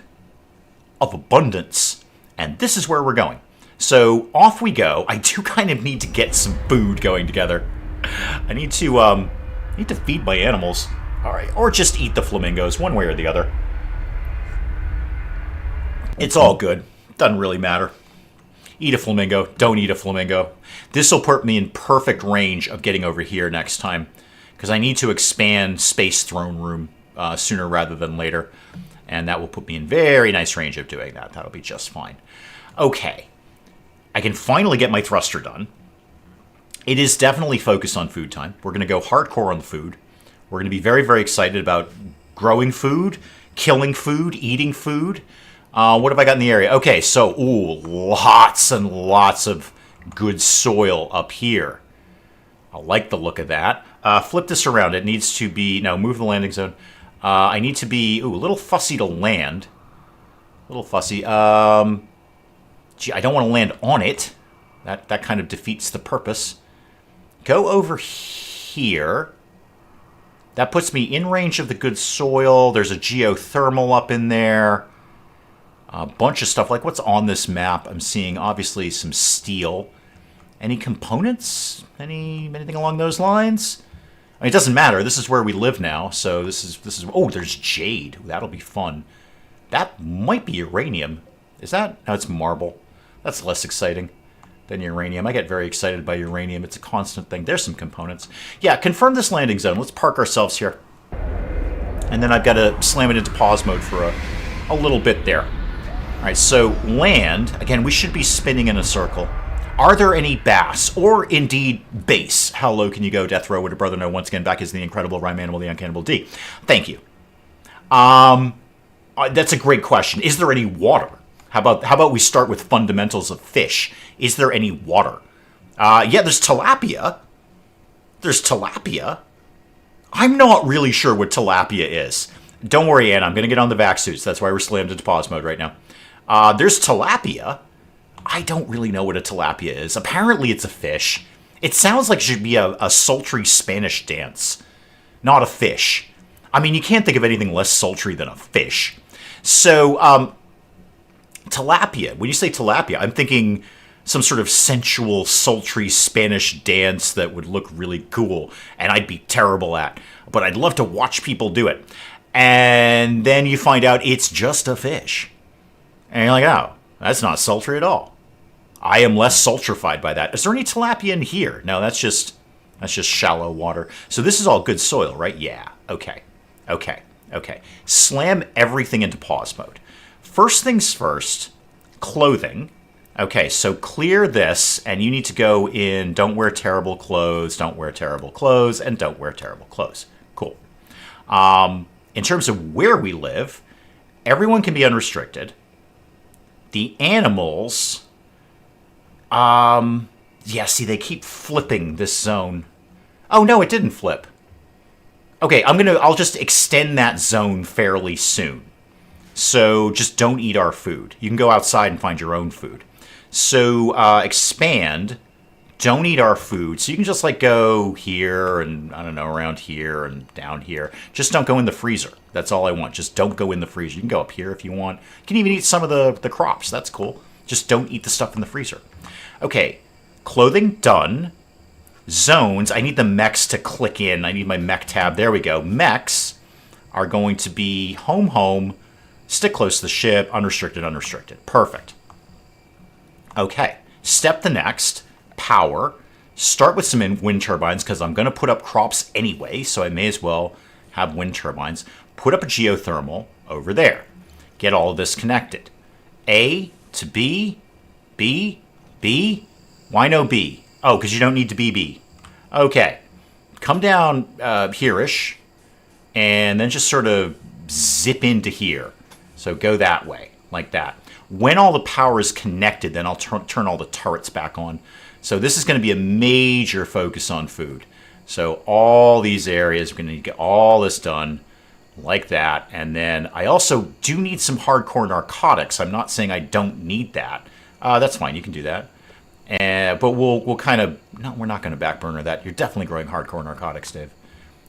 of abundance. And this is where we're going. So off we go. I do kind of need to get some food going together. I need to feed my animals. All right, or just eat the flamingos, one way or the other. It's all good. Doesn't really matter. Eat a flamingo, don't eat a flamingo. This will put me in perfect range of getting over here next time, because I need to expand Space Throne Room sooner rather than later, and that will put me in very nice range of doing that. That'll be just fine. Okay, I can finally get my thruster done. It is definitely focused on food time. We're going to go hardcore on the food. We're going to be very, very excited about growing food, killing food, eating food. What have I got in the area? Okay, so, lots and lots of good soil up here. I like the look of that. Flip this around. It needs to be... No, move the landing zone. I need to be, a little fussy to land. A little fussy. Gee, I don't want to land on it. That kind of defeats the purpose. Go over here. That puts me in range of the good soil. There's a geothermal up in there. A bunch of stuff. Like, what's on this map? I'm seeing, obviously, some steel. Any components? Anything along those lines? I mean, it doesn't matter. This is where we live now. So this is. Oh, there's jade. That'll be fun. That might be uranium. Is that? No, it's marble. That's less exciting than uranium. I get very excited by uranium. It's a constant thing. There's some components. Yeah, confirm this landing zone. Let's park ourselves here. And then I've got to slam it into pause mode for a little bit there. All right, so land. Again, we should be spinning in a circle. Are there any bass, or indeed base? How low can you go, Death Row? Would a brother know? Once again, back is the incredible rhyme animal, the uncannibal D. Thank you. That's a great question. Is there any water? How about we start with fundamentals of fish? Is there any water? Yeah, there's tilapia. There's tilapia. I'm not really sure what tilapia is. Don't worry, Anna. I'm going to get on the vac suits. That's why we're slammed into pause mode right now. There's tilapia. I don't really know what a tilapia is. Apparently it's a fish. It sounds like it should be a sultry Spanish dance, not a fish. I mean, you can't think of anything less sultry than a fish. So, tilapia. When you say tilapia, I'm thinking some sort of sensual, sultry Spanish dance that would look really cool, and I'd be terrible at. But I'd love to watch people do it. And then you find out it's just a fish. And you're like, oh, that's not sultry at all. I am less sultrified by that. Is there any tilapia in here? No, that's just shallow water. So this is all good soil, right? Yeah. Okay. Slam everything into pause mode. First things first, clothing. Okay, so clear this, and you need to go in don't wear terrible clothes, don't wear terrible clothes, and don't wear terrible clothes. Cool. In terms of where we live, Everyone can be unrestricted. The animals, yeah, see, they keep flipping this zone. Oh, no, it didn't flip. Okay, I'll just extend that zone fairly soon. So just don't eat our food. You can go outside and find your own food. So expand, don't eat our food. So you can just like go here and, I don't know, around here and down here. Just don't go in the freezer. That's all I want. Just don't go in the freezer. You can go up here if you want. You can even eat some of the crops. That's cool. Just don't eat the stuff in the freezer. Okay, clothing done. Zones, I need the mechs to click in. I need my mech tab. There we go. Mechs are going to be home, home, stick close to the ship, unrestricted, unrestricted. Perfect. Okay, step the next. Power. Start with some wind turbines because I'm going to put up crops anyway, so I may as well have wind turbines. Put up a geothermal over there. Get all of this connected. A to B, B, B. Why no B? Oh, because you don't need to be B. Okay. Come down here-ish, and then just sort of zip into here. So go that way, like that. When all the power is connected, then I'll turn all the turrets back on. So this is going to be a major focus on food. So all these areas, we're going to get all this done like that. And then I also do need some hardcore narcotics. I'm not saying I don't need that. That's fine. You can do that. But we'll kind of... No, we're not going to backburner that. You're definitely growing hardcore narcotics, Dave.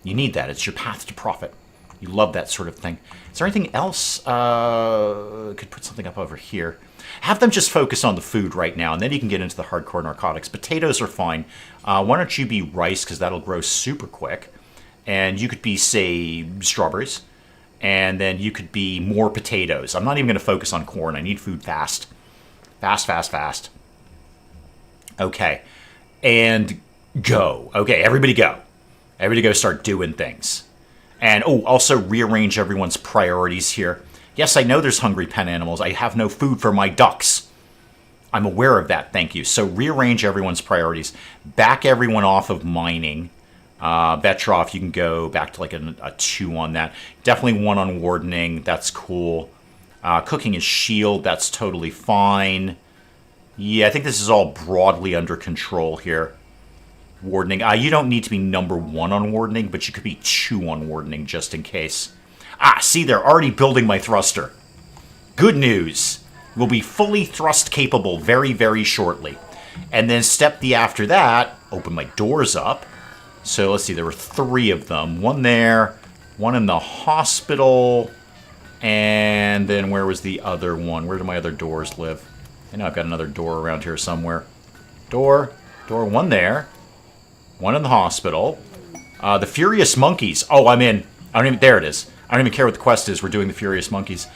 You need that. It's your path to profit. You love that sort of thing. Is there anything else? Could put something up over here. Have them just focus on the food right now, and then you can get into the hardcore narcotics. Potatoes are fine. Why don't you be rice, because that'll grow super quick. And you could be, say, strawberries. And then you could be more potatoes. I'm not even going to focus on corn. I need food fast. Fast, fast, fast. Okay. And go. Okay, everybody go. Everybody go start doing things. And, oh, also rearrange everyone's priorities here. Yes, I know there's hungry pen animals. I have no food for my ducks. I'm aware of that, thank you. So rearrange everyone's priorities. Back everyone off of mining. Betroff, you can go back to like a 2 on that. Definitely 1 on wardening. That's cool. Cooking is shield. That's totally fine. Yeah, I think this is all broadly under control here. Wardening. You don't need to be number 1 on wardening, but you could be 2 on wardening just in case. See, they're already building my thruster. Good news. We'll be fully thrust capable very, very shortly. And then step the after that, open my doors up. So let's see, there were 3 of them. 1 there, 1 in the hospital, and then where was the other one? Where do my other doors live? I know I've got another door around here somewhere. Door, 1 there, 1 in the hospital. The Furious Monkeys. Oh, I'm in. There it is. I don't even care what the quest is. We're doing the Furious Monkeys.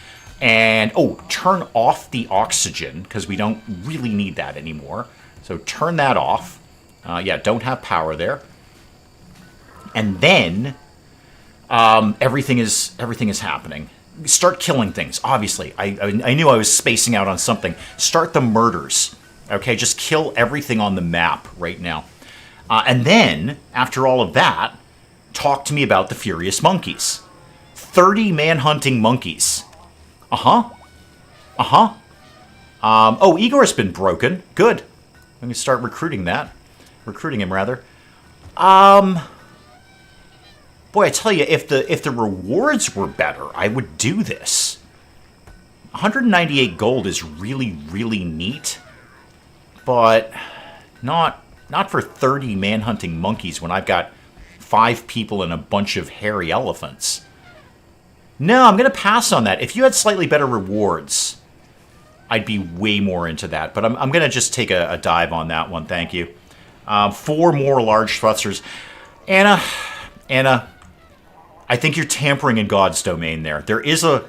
And, oh, turn off the oxygen, because we don't really need that anymore. So turn that off. Yeah, don't have power there. And then, everything is happening. Start killing things, obviously. I knew I was spacing out on something. Start the murders. Okay, just kill everything on the map right now. And then, after all of that, talk to me about the Furious Monkeys. 30 man-hunting monkeys. Oh, Igor's been broken. Good. I'm going to start recruiting that. Recruiting him, rather. Boy, I tell you, if the rewards were better, I would do this. 198 gold is really, really neat. But not for 30 man-hunting monkeys when I've got 5 people and a bunch of hairy elephants. No, I'm going to pass on that. If you had slightly better rewards, I'd be way more into that. But I'm going to just take a dive on that one, thank you. 4 more large thrusters. Anna, I think you're tampering in God's domain there. There's a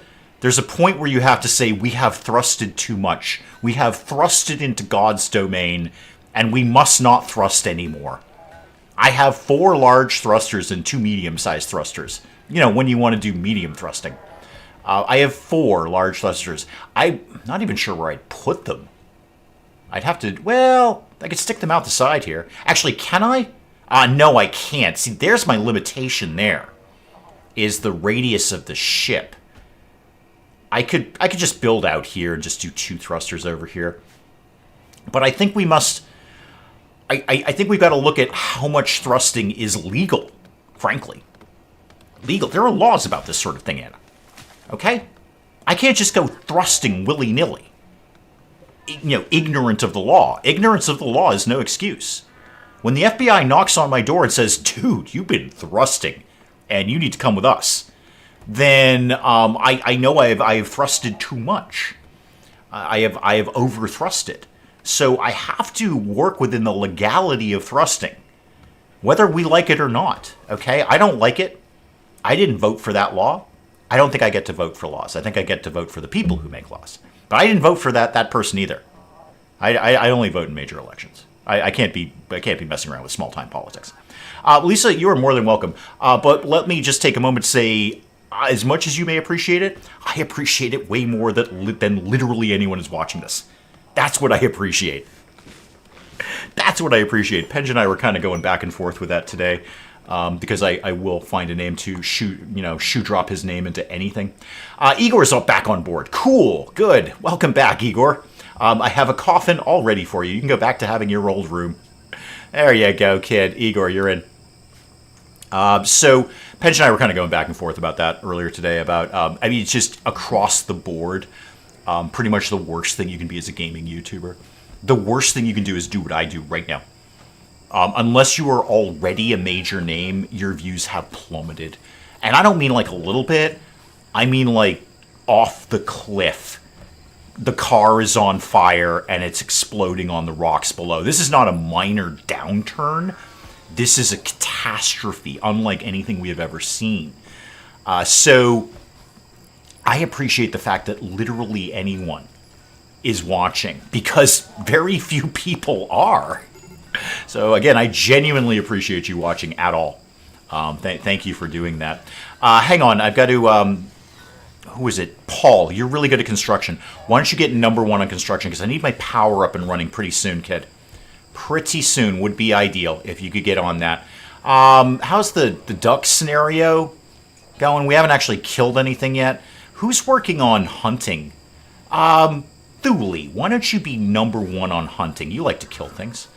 point where you have to say, we have thrusted too much. We have thrusted into God's domain, and we must not thrust anymore. I have 4 large thrusters and 2 medium-sized thrusters. You know, when you want to do medium thrusting. I have 4 large thrusters. I'm not even sure where I'd put them. I'd have to... Well, I could stick them out the side here. Actually, can I? No, I can't. See, there's my limitation there. Is the radius of the ship. I could just build out here and just do 2 thrusters over here. But I think we must... I think we've got to look at how much thrusting is legal, frankly. Legal. There are laws about this sort of thing, Anna. Okay? I can't just go thrusting willy-nilly. Ignorant of the law. Ignorance of the law is no excuse. When the FBI knocks on my door and says, dude, you've been thrusting, and you need to come with us, then I know I have thrusted too much. I have over-thrusted. So I have to work within the legality of thrusting, whether we like it or not, okay? I don't like it. I didn't vote for that law. I don't think I get to vote for laws. I think I get to vote for the people who make laws. But I didn't vote for that person either. I only vote in major elections. I can't be messing around with small-time politics. Lisa, you are more than welcome. But let me just take a moment to say, as much as you may appreciate it, I appreciate it way more than literally anyone is watching this. That's what I appreciate. That's what I appreciate. Penj and I were kind of going back and forth with that today, because I will find a name to shoe drop his name into anything. Igor's back on board. Cool. Good. Welcome back, Igor. I have a coffin all ready for you. You can go back to having your old room. There you go, kid. Igor, you're in. So Penj and I were kind of going back and forth about that earlier today about, it's just across the board. Pretty much the worst thing you can be as a gaming YouTuber. The worst thing you can do is do what I do right now. Unless you are already a major name, your views have plummeted. And I don't mean like a little bit. I mean like off the cliff. The car is on fire and it's exploding on the rocks below. This is not a minor downturn. This is a catastrophe, unlike anything we have ever seen. So I appreciate the fact that literally anyone is watching, because very few people are. So again, I genuinely appreciate you watching at all. Thank you for doing that. Hang on, I've got to... who is it? Paul, you're really good at construction. Why don't you get number 1 on construction? Because I need my power up and running pretty soon, kid. Pretty soon would be ideal if you could get on that. How's the duck scenario going? We haven't actually killed anything yet. Who's working on hunting? Thule, why don't you be number 1 on hunting? You like to kill things.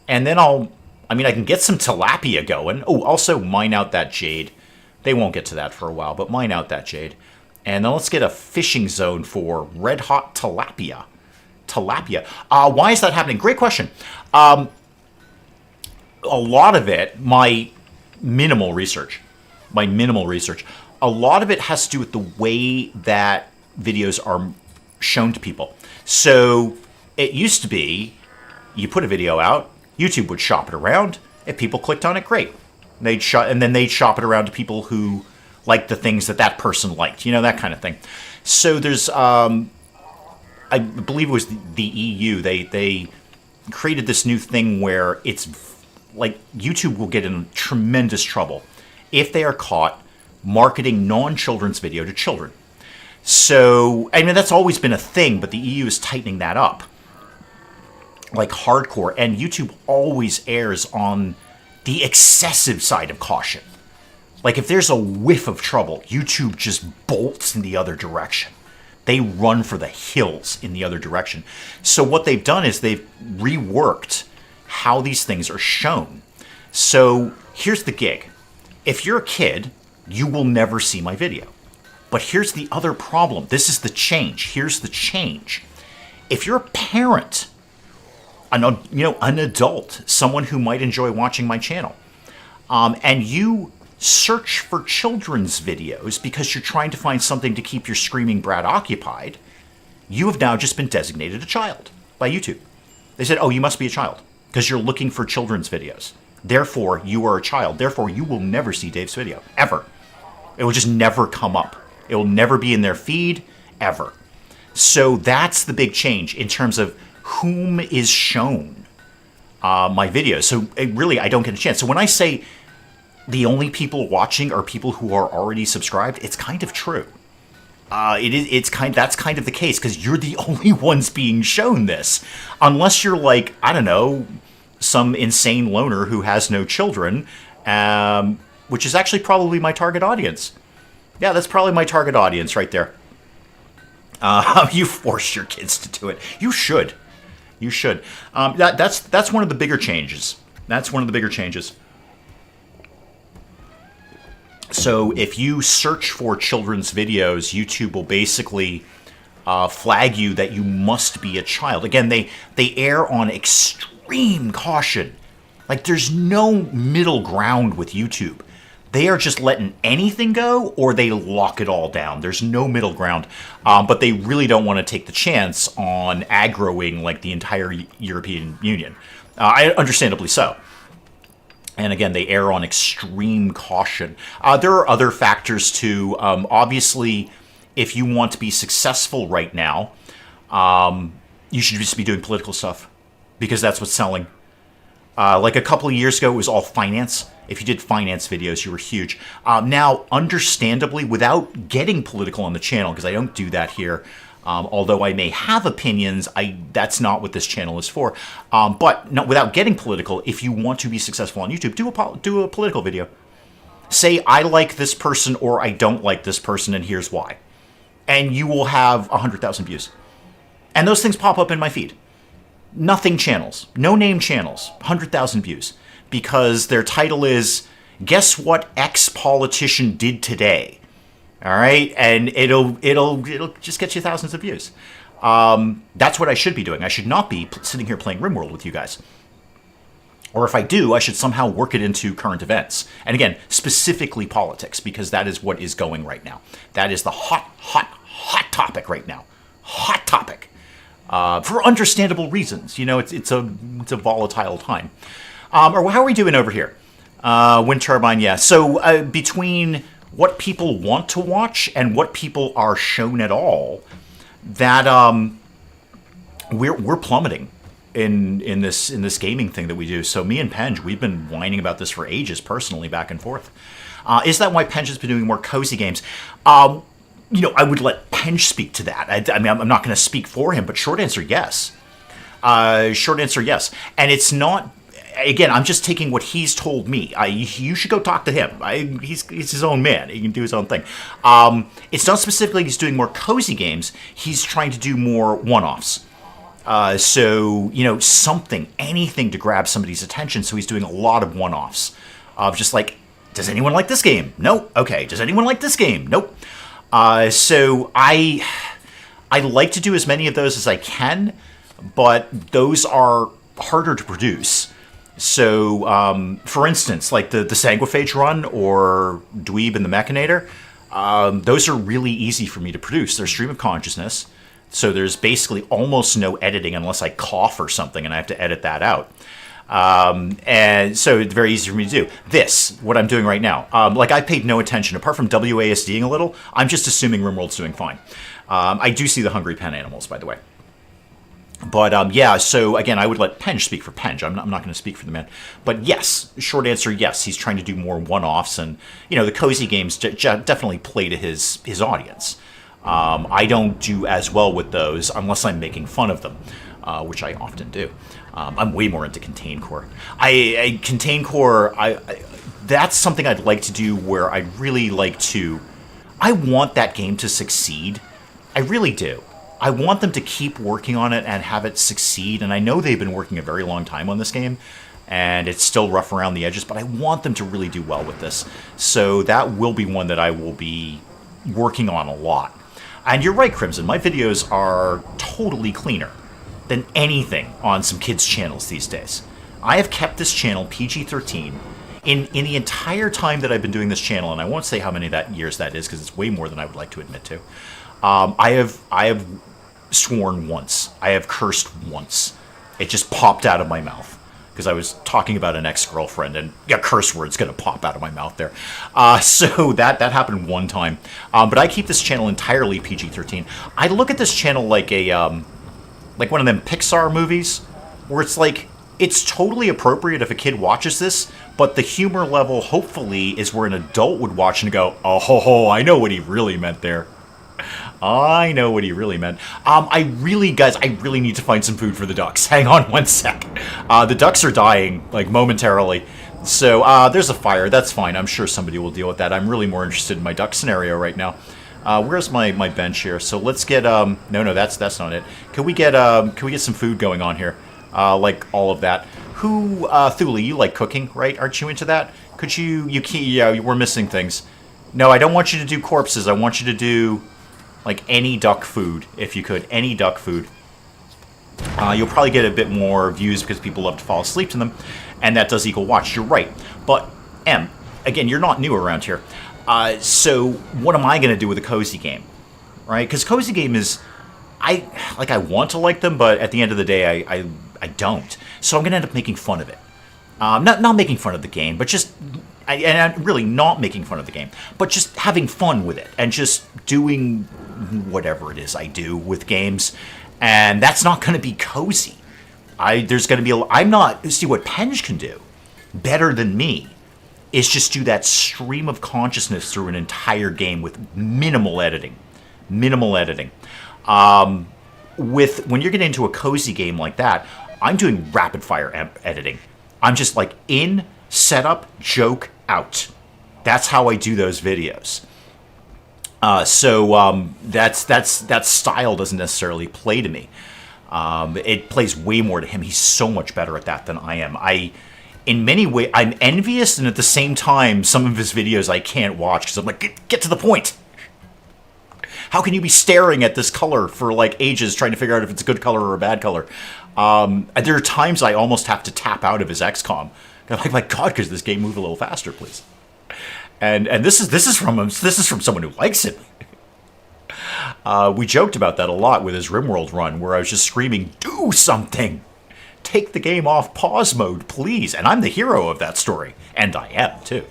And then I can get some tilapia going. Oh, also mine out that jade. They won't get to that for a while, but mine out that jade. And then let's get a fishing zone for red hot tilapia. Why is that happening? Great question. A lot of it, my minimal research, a lot of it has to do with the way that videos are shown to people. So it used to be, you put a video out, YouTube would shop it around. If people clicked on it, great. And then they'd shop it around to people who liked the things that person liked, that kind of thing. So there's, I believe it was the EU, they created this new thing where it's like YouTube will get in tremendous trouble if they are caught marketing non-children's video to children. So, that's always been a thing, but the EU is tightening that up. Like hardcore, and YouTube always errs on the excessive side of caution. Like if there's a whiff of trouble, YouTube just bolts in the other direction. They run for the hills in the other direction. So what they've done is they've reworked how these things are shown. So here's the gig. If you're a kid, you will never see my video. But here's the other problem. This is the change. Here's the change. If you're a parent, an adult, someone who might enjoy watching my channel, and you search for children's videos because you're trying to find something to keep your screaming brat occupied, you have now just been designated a child by YouTube. They said, oh, you must be a child because you're looking for children's videos. Therefore, you are a child. Therefore, you will never see Dave's video, ever. It will just never come up. It will never be in their feed, ever. So that's the big change in terms of whom is shown my videos. So really, I don't get a chance. So when I say the only people watching are people who are already subscribed, it's kind of true. That's kind of the case because you're the only ones being shown this. Unless you're like, I don't know, some insane loner who has no children, which is actually probably my target audience. Yeah, that's probably my target audience right there. You force your kids to do it. You should. You should. That's one of the bigger changes. That's one of the bigger changes. So if you search for children's videos, YouTube will basically flag you that you must be a child. Again, they err on extreme caution. Like, there's no middle ground with YouTube. They are just letting anything go, or they lock it all down. There's no middle ground. But they really don't want to take the chance on aggroing like the entire European Union. Understandably so. And again, they err on extreme caution. There are other factors too. Obviously, if you want to be successful right now, you should just be doing political stuff, because that's what's selling. Like a couple of years ago, it was all finance. If you did finance videos, you were huge. Now, understandably, without getting political on the channel, because I don't do that here, although I may have opinions, that's not what this channel is for. But without getting political, if you want to be successful on YouTube, do a political video. Say, I like this person or I don't like this person, and here's why. And you will have 100,000 views. And those things pop up in my feed. Nothing channels, no name channels, 100,000 views. Because their title is, guess what ex-politician did today? All right, and it'll just get you thousands of views. That's what I should be doing. I should not be sitting here playing RimWorld with you guys. Or if I do, I should somehow work it into current events. And again, specifically politics, because that is what is going right now. That is the hot topic right now. Hot topic. For understandable reasons. You know, it's a volatile time. Or how are we doing over here? Wind turbine, yeah. So between what people want to watch and what people are shown at all, that we're plummeting in this gaming thing that we do. So me and Penge, we've been whining about this for ages, personally, back and forth. Is that why Penge has been doing more cozy games? You know, I would let Penge speak to that. I mean, I'm not going to speak for him, but short answer, yes. Short answer, yes. And it's not. Again, I'm just taking what he's told me. You should go talk to him. He's his own man. He can do his own thing. It's not specifically he's doing more cozy games. He's trying to do more one-offs. So, you know, anything to grab somebody's attention. So he's doing a lot of one-offs. Of just like, does anyone like this game? Nope. Okay. Does anyone like this game? Nope. So I like to do as many of those as I can, but those are harder to produce. So, for instance, like the Sanguiphage run or Dweeb and the Mechanator, those are really easy for me to produce. They're stream of consciousness, so there's basically almost no editing unless I cough or something and I have to edit that out. And so it's very easy for me to do. What I'm doing right now, like I paid no attention, apart from WASDing a little, I'm just assuming RimWorld's doing fine. I do see the hungry pen animals, by the way. But yeah, so again, I would let Penge speak for Penge. I'm not going to speak for the man. But yes, short answer, yes. He's trying to do more one-offs, and you know, the cozy games definitely play to his audience. I don't do as well with those unless I'm making fun of them, which I often do. I'm way more into Contain Core. Contain Core, that's something I'd like to do where I'd really like to. I want that game to succeed. I really do. I want them to keep working on it and have it succeed, and I know they've been working a very long time on this game, and it's still rough around the edges, but I want them to really do well with this. So that will be one that I will be working on a lot. And you're right, Crimson, my videos are totally cleaner than anything on some kids' channels these days. I have kept this channel PG-13 in the entire time that I've been doing this channel, and I won't say how many years that is, because it's way more than I would like to admit to. I have sworn once. I have cursed once. It just popped out of my mouth because I was talking about an ex-girlfriend, and a curse word's going to pop out of my mouth there. So that happened one time. But I keep this channel entirely PG-13. I look at this channel like like one of them Pixar movies, where it's like, it's totally appropriate if a kid watches this, but the humor level, hopefully, is where an adult would watch and go, oh, ho, I know what he really meant there. I know what he really meant. Guys, I really need to find some food for the ducks. Hang on one sec. The ducks are dying, like, momentarily. So, there's a fire. That's fine. I'm sure somebody will deal with that. I'm really more interested in my duck scenario right now. Where's my bench here? So let's get no, that's not it. Can we get some food going on here? Like all of that. Who Thule, you like cooking, right? Aren't you into that? Could you can't, yeah, we're missing things. No, I don't want you to do corpses. I want you to do like any duck food, if you could. Any duck food. You'll probably get a bit more views because people love to fall asleep to them, and that does equal watch. You're right. But M, again, you're not new around here. So what am I going to do with a cozy game, right? Because cozy game is, I want to like them, but at the end of the day, I don't. So I'm going to end up making fun of it. Not making fun of the game, but just, and really not making fun of the game, but just having fun with it and just doing whatever it is I do with games. And that's not going to be cozy. There's going to be I'm not, see what Penge can do better than me is just do that stream of consciousness through an entire game with minimal editing. Minimal editing. When you're getting into a cozy game like that, I'm doing rapid fire editing. I'm just like in, setup, joke, out. That's how I do those videos. So that style doesn't necessarily play to me. It plays way more to him. He's so much better at that than I am. In many ways, I'm envious, and at the same time, some of his videos I can't watch because I'm like, get to the point. How can you be staring at this color for like ages trying to figure out if it's a good color or a bad color? There are times I almost have to tap out of his XCOM. I'm like, my God, because this game move a little faster, please. And this is from someone who likes it. We joked about that a lot with his RimWorld run, where I was just screaming, "Do something! Take the game off pause mode, please!" And I'm the hero of that story, and I am too.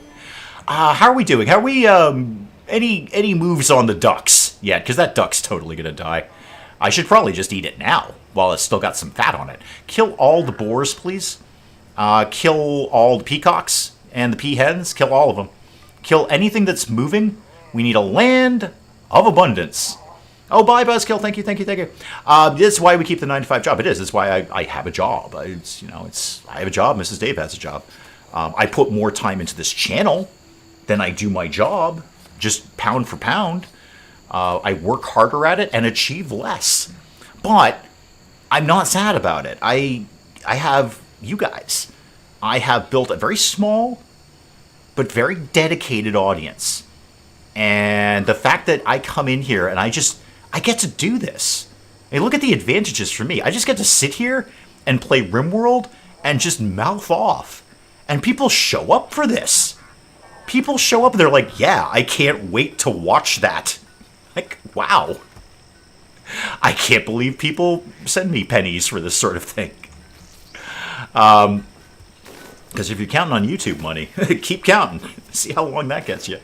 How are we doing? How are we? Any moves on the ducks yet? Because that duck's totally gonna die. I should probably just eat it now while it's still got some fat on it. Kill all the boars, please. Kill all the peacocks and the peahens. Kill all of them. Kill anything that's moving. We need a land of abundance. Oh, bye, Buzzkill. Thank you. This is why we keep the 9-to-5 job. It is. That's why I have a job. I have a job. Mrs. Dave has a job. I put more time into this channel than I do my job, just pound for pound. I work harder at it and achieve less. But I'm not sad about it. I have you guys. I have built a very small but very dedicated audience. And the fact that I come in here and I get to do this. Hey, look at the advantages for me. I just get to sit here and play RimWorld and just mouth off. And people show up for this. People show up and they're like, yeah, I can't wait to watch that. Like, wow. I can't believe people send me pennies for this sort of thing. Because if you're counting on YouTube money, keep counting. See how long that gets you.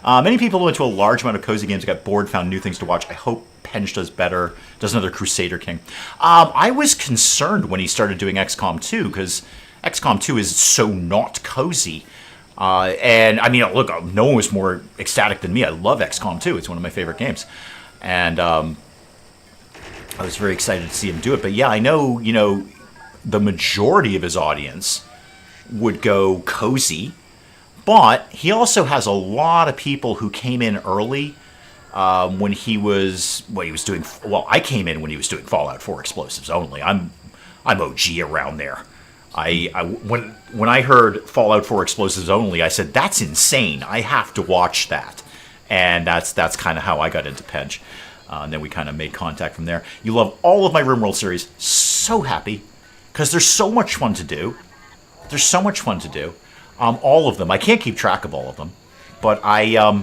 Many people who went to a large amount of cozy games got bored, found new things to watch. I hope Penge does better, does another Crusader King. I was concerned when he started doing XCOM 2, because XCOM 2 is so not cozy. And, I mean, look, no one was more ecstatic than me. I love XCOM 2. It's one of my favorite games. And I was very excited to see him do it. But, yeah, I know, the majority of his audience would go cozy, but he also has a lot of people who came in early when he was doing. Well, I came in when he was doing Fallout 4 explosives only. I'm OG around there. When I heard Fallout 4 explosives only, I said that's insane. I have to watch that, and that's kind of how I got into Penge. And then we kind of made contact from there. You love all of my RimWorld series. So happy because there's so much fun to do. There's so much fun to do. All of them. I can't keep track of all of them. But I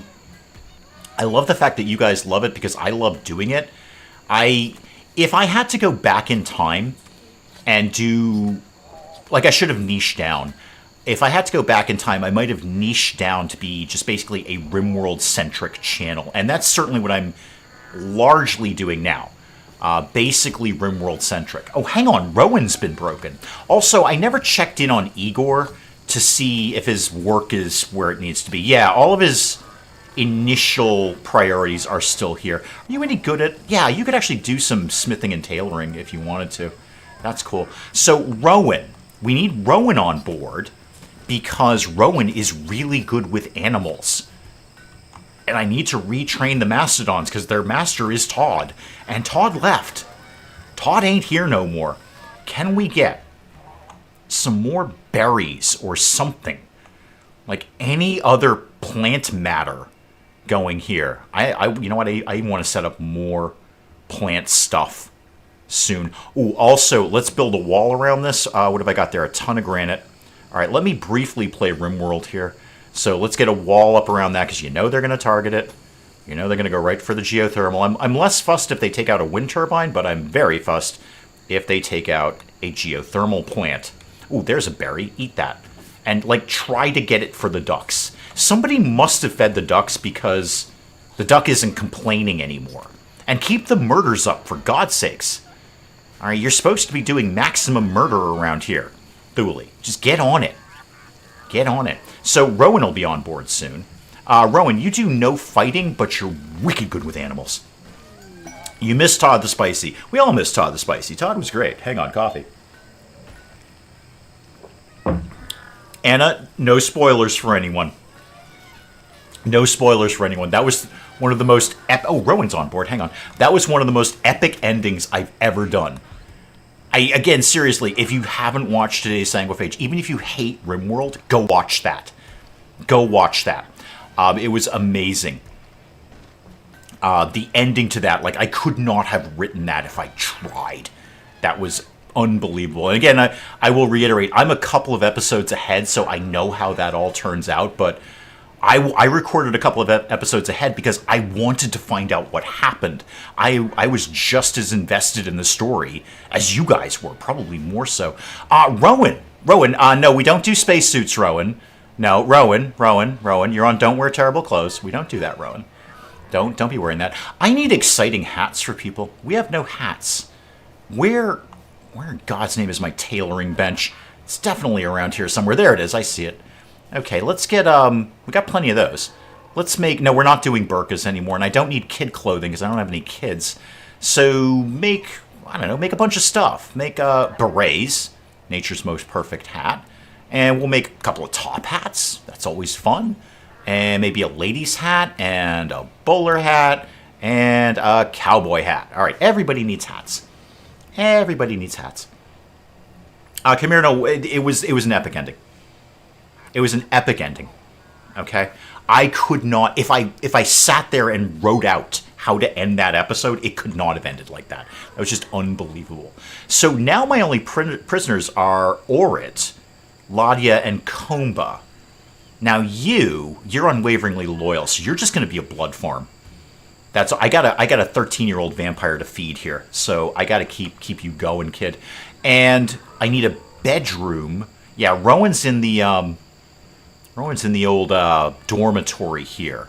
love the fact that you guys love it because I love doing it. If I had to go back in time and do... Like, I should have niched down. If I had to go back in time, I might have niched down to be just basically a RimWorld-centric channel. And that's certainly what I'm largely doing now. Basically RimWorld-centric. Oh, hang on. Rowan's been broken. Also, I never checked in on Igor to see if his work is where it needs to be. Yeah, all of his initial priorities are still here. Are you any good at... Yeah, you could actually do some smithing and tailoring if you wanted to. That's cool. So, Rowan. We need Rowan on board because Rowan is really good with animals. And I need to retrain the mastodons because their master is Todd. And Todd left. Todd ain't here no more. Can we get some more berries or something? Like any other plant matter going here. You know what? I even want to set up more plant stuff soon. Ooh, also, let's build a wall around this. What have I got there? A ton of granite. All right, let me briefly play RimWorld here. So let's get a wall up around that because you know they're going to target it. You know they're going to go right for the geothermal. I'm less fussed if they take out a wind turbine, but I'm very fussed if they take out a geothermal plant. Ooh, there's a berry. Eat that. And, like, try to get it for the ducks. Somebody must have fed the ducks because the duck isn't complaining anymore. And keep the murders up, for God's sakes. All right, you're supposed to be doing maximum murder around here. Thule. Just get on it. Get on it. So Rowan will be on board soon. Rowan, you do no fighting, but you're wicked good with animals. You miss Todd the Spicy. We all miss Todd the Spicy. Todd was great. Hang on, coffee. Anna, no spoilers for anyone. No spoilers for anyone. That was one of the most... Oh, Rowan's on board. Hang on. That was one of the most epic endings I've ever done. Again, seriously, if you haven't watched today's Sanguiphage, even if you hate RimWorld, go watch that. Go watch that. It was amazing. The ending to that, like, I could not have written that if I tried. That was unbelievable. And again, I will reiterate, I'm a couple of episodes ahead, so I know how that all turns out, but I recorded a couple of episodes ahead because I wanted to find out what happened. I was just as invested in the story as you guys were, probably more so. Rowan, no, we don't do spacesuits, Rowan. No, Rowan, you're on Don't Wear Terrible Clothes. We don't do that, Rowan. Don't be wearing that. I need exciting hats for people. We have no hats. Where in God's name is my tailoring bench? It's definitely around here somewhere. There it is. I see it. Okay, let's get, we got plenty of those. Let's make, no, we're not doing burkas anymore, and I don't need kid clothing because I don't have any kids. So make, I don't know, make a bunch of stuff. Make, berets, nature's most perfect hat. And we'll make a couple of top hats. That's always fun. And maybe a lady's hat, and a bowler hat, and a cowboy hat. All right, everybody needs hats. Everybody needs hats. Come here, no, it was an epic ending. It was an epic ending, okay? I could not, if I sat there and wrote out how to end that episode, it could not have ended like that. That was just unbelievable. So now my only prisoners are Orit, Ladia, and Komba. Now you're unwaveringly loyal, so you're just going to be a blood farm. I got a 13-year-old vampire to feed here, so I got to keep you going, kid. And I need a bedroom. Yeah, Rowan's in the old dormitory here.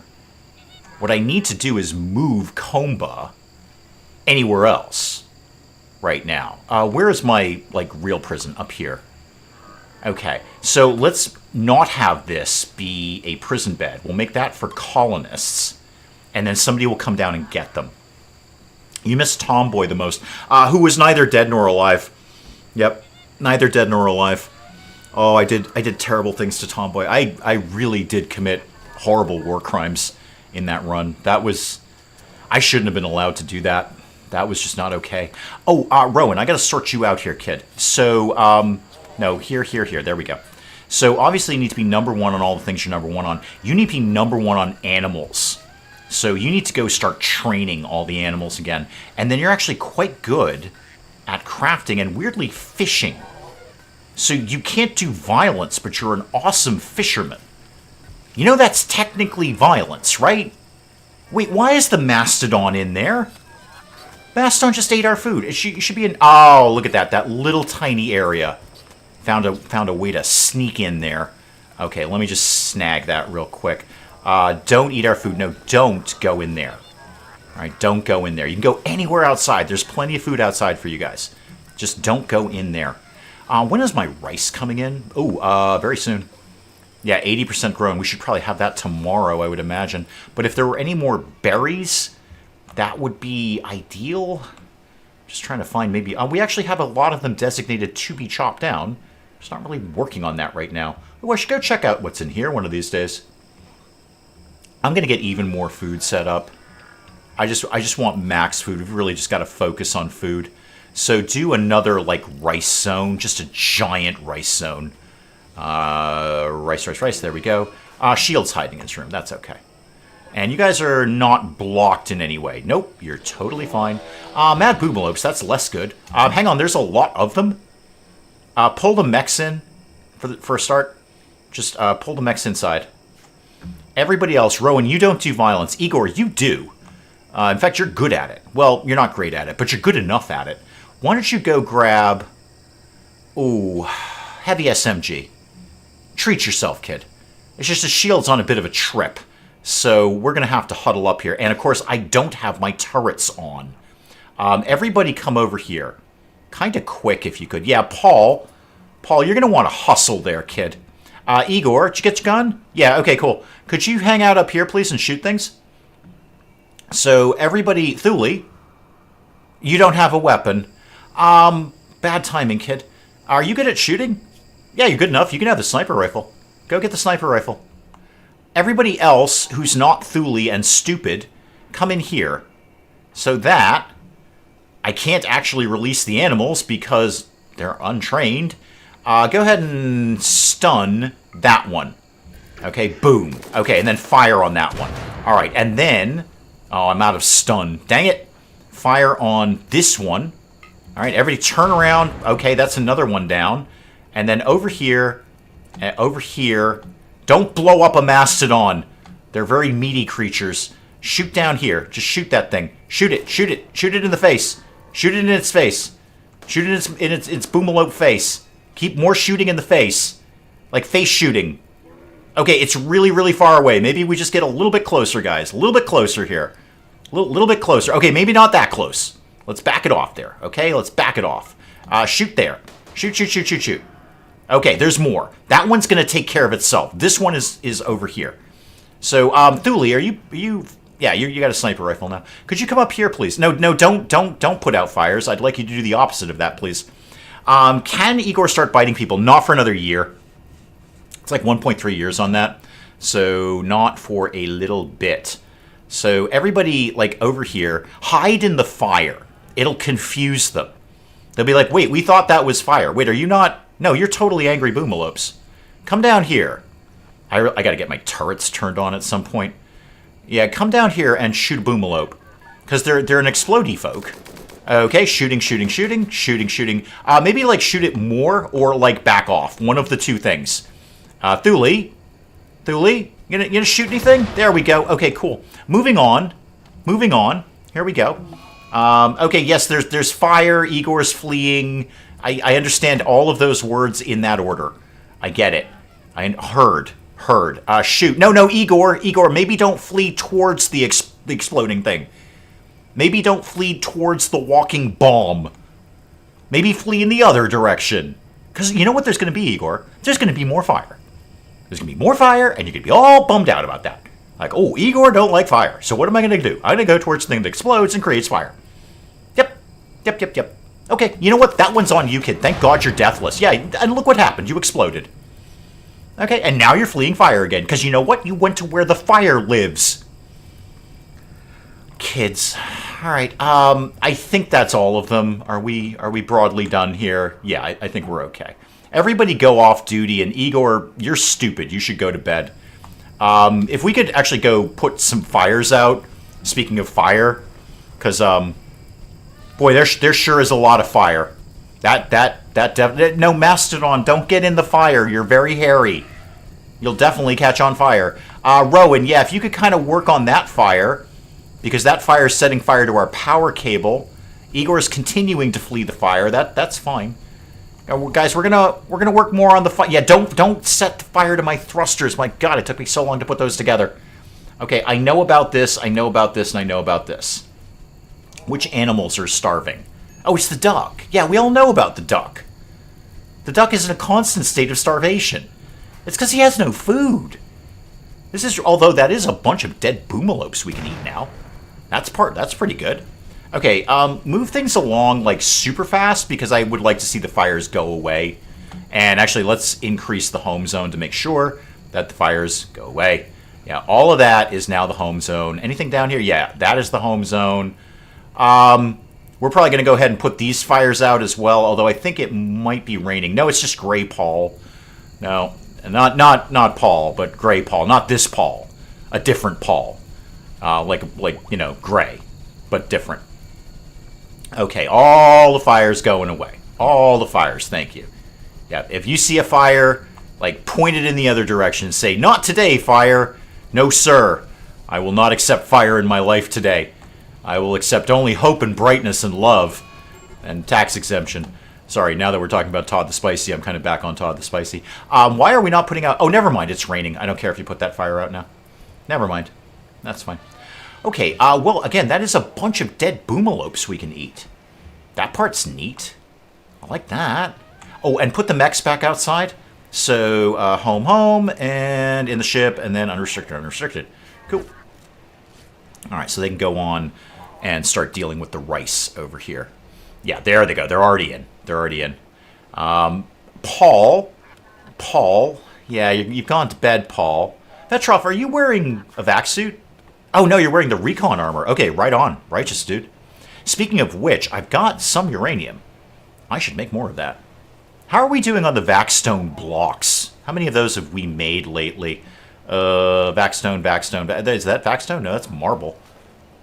What I need to do is move Komba anywhere else right now. Where is my, like, real prison? Up here. Okay, so let's not have this be a prison bed. We'll make that for colonists, and then somebody will come down and get them. You miss Tomboy the most, who was neither dead nor alive. Yep, neither dead nor alive. Oh, I did terrible things to Tomboy. I really did commit horrible war crimes in that run. I shouldn't have been allowed to do that. That was just not okay. Oh, Rowan, I got to sort you out here, kid. So, no, here. There we go. So, obviously, you need to be number one on all the things you're number one on. You need to be number one on animals. So, you need to go start training all the animals again. And then you're actually quite good at crafting and, weirdly, fishing. So, you can't do violence, but you're an awesome fisherman. You know that's technically violence, right? Wait, why is the mastodon in there? Mastodon just ate our food. It should be in... Oh, look at that. That little tiny area. Found a way to sneak in there. Okay, let me just snag that real quick. Don't eat our food. No, don't go in there. All right, don't go in there. You can go anywhere outside. There's plenty of food outside for you guys. Just don't go in there. When is my rice coming in? Oh, very soon. Yeah, 80% grown. We should probably have that tomorrow, I would imagine. But if there were any more berries, that would be ideal. Just trying to find maybe... we actually have a lot of them designated to be chopped down. Just not really working on that right now. Oh, I should go check out what's in here one of these days. I'm going to get even more food set up. I just want max food. We've really just got to focus on food. So do another, like, rice zone. Just a giant rice zone. Rice. There we go. Shield's hiding in his room. That's okay. And you guys are not blocked in any way. Nope, you're totally fine. Mad Boomalopes, that's less good. Hang on, there's a lot of them. Pull the mechs in for a start. Just pull the mechs inside. Everybody else, Rowan, you don't do violence. Igor, you do. In fact, you're good at it. Well, you're not great at it, but you're good enough at it. Why don't you go grab... Ooh, heavy SMG. Treat yourself, kid. It's just the shield's on a bit of a trip. So we're going to have to huddle up here. And, of course, I don't have my turrets on. Everybody come over here. Kind of quick, if you could. Yeah, Paul. Paul, you're going to want to hustle there, kid. Igor, did you get your gun? Yeah, okay, cool. Could you hang out up here, please, and shoot things? So, everybody... Thule, you don't have a weapon. Bad timing, kid. Are you good at shooting? Yeah, you're good enough. You can have the sniper rifle. Go get the sniper rifle. Everybody else who's not Thule and stupid, come in here. So that I can't actually release the animals because they're untrained. Go ahead and stun that one. Okay, boom. Okay, and then fire on that one. All right, and then... Oh, I'm out of stun. Dang it. Fire on this one. All right, everybody turn around. Okay, that's another one down. And then over here, don't blow up a mastodon. They're very meaty creatures. Shoot down here. Just shoot that thing. Shoot it. Shoot it. Shoot it in the face. Shoot it in its face. Shoot it in its boomalope face. Keep more shooting in the face. Like face shooting. Okay, it's really, really far away. Maybe we just get a little bit closer, guys. A little bit closer here. A little bit closer. Okay, maybe not that close. Let's back it off there. Okay, let's back it off. Shoot there. Shoot. Okay, there's more. That one's going to take care of itself. This one is over here. So, Thule, are you... Yeah, you got a sniper rifle now. Could you come up here, please? No, don't put out fires. I'd like you to do the opposite of that, please. Can Igor start biting people? Not for another year. It's like 1.3 years on that. So, not for a little bit. So, everybody, like, over here, hide in the fire. It'll confuse them. They'll be like, wait, we thought that was fire. Wait, are you not... No, you're totally angry boomalopes. Come down here. I got to get my turrets turned on at some point. Yeah, come down here and shoot a boomalope. Because they're an explodey folk. Okay, shooting. Maybe, like, shoot it more or, like, back off. One of the two things. Thule? You gonna shoot anything? There we go. Okay, cool. Moving on. Here we go. Okay, yes, there's fire. Igor's fleeing. I understand all of those words in that order. I get it. I heard. Shoot. No, Igor, maybe don't flee towards the exploding thing. Maybe don't flee towards the walking bomb. Maybe flee in the other direction. Because you know what there's going to be, Igor? There's going to be more fire. There's going to be more fire, and you're going to be all bummed out about that. Like, oh, Igor don't like fire. So what am I going to do? I'm going to go towards the thing that explodes and creates fire. Yep. Okay, you know what? That one's on you, kid. Thank God you're deathless. Yeah, and look what happened. You exploded. Okay, and now you're fleeing fire again. Because you know what? You went to where the fire lives. Kids. All right. I think that's all of them. Are we broadly done here? Yeah, I think we're okay. Everybody go off duty. And Igor, you're stupid. You should go to bed. If we could actually go put some fires out. Speaking of fire. Because, boy, there sure is a lot of fire. No, Mastodon, don't get in the fire. You're very hairy. You'll definitely catch on fire. Rowan, yeah, if you could kind of work on that fire, because that fire is setting fire to our power cable. Igor's continuing to flee the fire. That's fine. Guys, we're gonna work more on the fire. Yeah, don't set the fire to my thrusters. My God, it took me so long to put those together. Okay, I know about this. I know about this, and I know about this. Which animals are starving? Oh, it's the duck. Yeah, we all know about the duck. The duck is in a constant state of starvation. It's because he has no food. Although that is a bunch of dead boomalopes we can eat now. That's pretty good. Okay, move things along like super fast because I would like to see the fires go away. And actually, let's increase the home zone to make sure that the fires go away. Yeah, all of that is now the home zone. Anything down here? Yeah, that is the home zone. We're probably going to go ahead and put these fires out as well, although I think it might be raining. No, it's just gray Paul. No, not Paul, but gray Paul. Not this Paul. A different Paul. Like gray, but different. Okay, all the fires going away. All the fires, thank you. Yeah, if you see a fire, point it in the other direction and say, "Not today, fire. No, sir. I will not accept fire in my life today. I will accept only hope and brightness and love and tax exemption." Sorry, now that we're talking about Todd the Spicy, I'm kind of back on Todd the Spicy. Why are we not putting out... Oh, never mind. It's raining. I don't care if you put that fire out now. Never mind. That's fine. Okay, well, again, that is a bunch of dead boomalopes we can eat. That part's neat. I like that. Oh, and put the mechs back outside. So, home, and in the ship, and then unrestricted. Cool. Alright, so they can go on and start dealing with the rice over here. Yeah, there they go. They're already in. Paul. Yeah, you've gone to bed, Paul. Vetroff, are you wearing a vac suit? Oh, no, you're wearing the recon armor. Okay, right on. Righteous, dude. Speaking of which, I've got some uranium. I should make more of that. How are we doing on the Vaxstone blocks? How many of those have we made lately? Vaxstone. Is that Vaxstone? No, that's marble.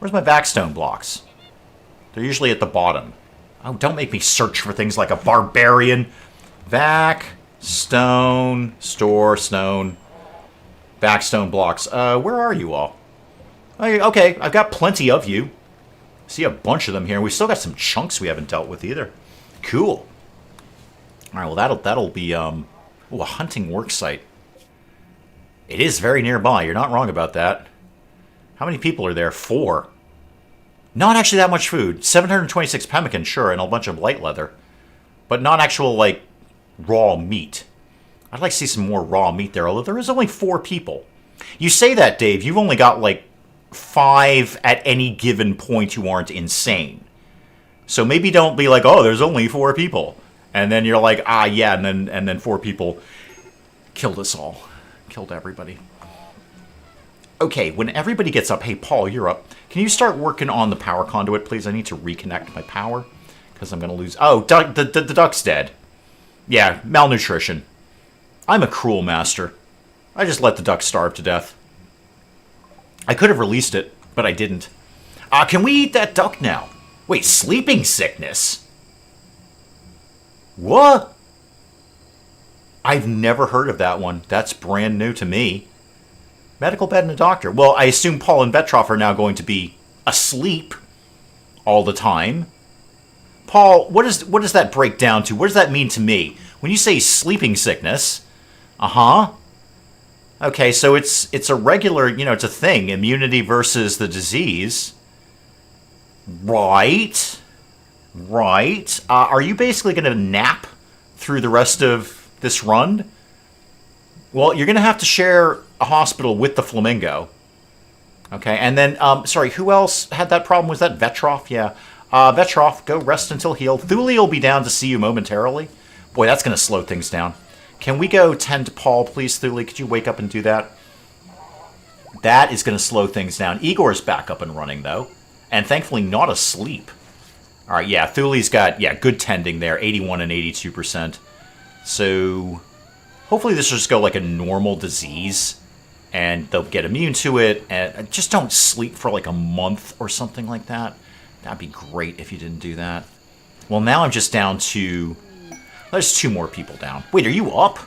Where's my Vaxstone blocks? They're usually at the bottom. Oh, don't make me search for things like a barbarian. Vaxstone, store, stone. Vaxstone blocks. Where are you all? Okay, I've got plenty of you. See a bunch of them here. We've still got some chunks we haven't dealt with either. Cool. All right, well, that'll be a hunting worksite. It is very nearby. You're not wrong about that. How many people are there? 4. Not actually that much food. 726 pemmican, sure, and a bunch of light leather. But not actual, raw meat. I'd like to see some more raw meat there, although there is only 4 people. You say that, Dave. You've only got, 5 at any given point. You aren't insane. So maybe don't be like, oh, there's only 4 people. And then you're like, yeah, and then 4 people killed us all. Killed everybody. Okay, when everybody gets up, hey, Paul, you're up. Can you start working on the power conduit, please? I need to reconnect my power, because I'm going to lose... Oh, the duck's dead. Yeah, malnutrition. I'm a cruel master. I just let the duck starve to death. I could have released it, but I didn't. Can we eat that duck now? Wait, sleeping sickness? What? I've never heard of that one. That's brand new to me. Medical bed and a doctor. Well, I assume Paul and Vetroff are now going to be asleep all the time. Paul, what does that break down to? What does that mean to me? When you say sleeping sickness, okay, so it's a regular, it's a thing. Immunity versus the disease. Right. Are you basically going to nap through the rest of this run? Well, you're going to have to share a hospital with the flamingo. Okay, and then, sorry, who else had that problem? Was that Vetroff? Yeah. Vetroff, go rest until healed. Thule will be down to see you momentarily. Boy, that's going to slow things down. Can we go tend to Paul, please, Thule? Could you wake up and do that? That is going to slow things down. Igor's back up and running, though. And thankfully not asleep. All right, yeah, Thule's got, good tending there. 81 and 82%. So hopefully this will just go like a normal disease. And they'll get immune to it. And just don't sleep for like a month or something like that. That'd be great if you didn't do that. Well, now I'm just down to... There's 2 more people down. Wait, are you up?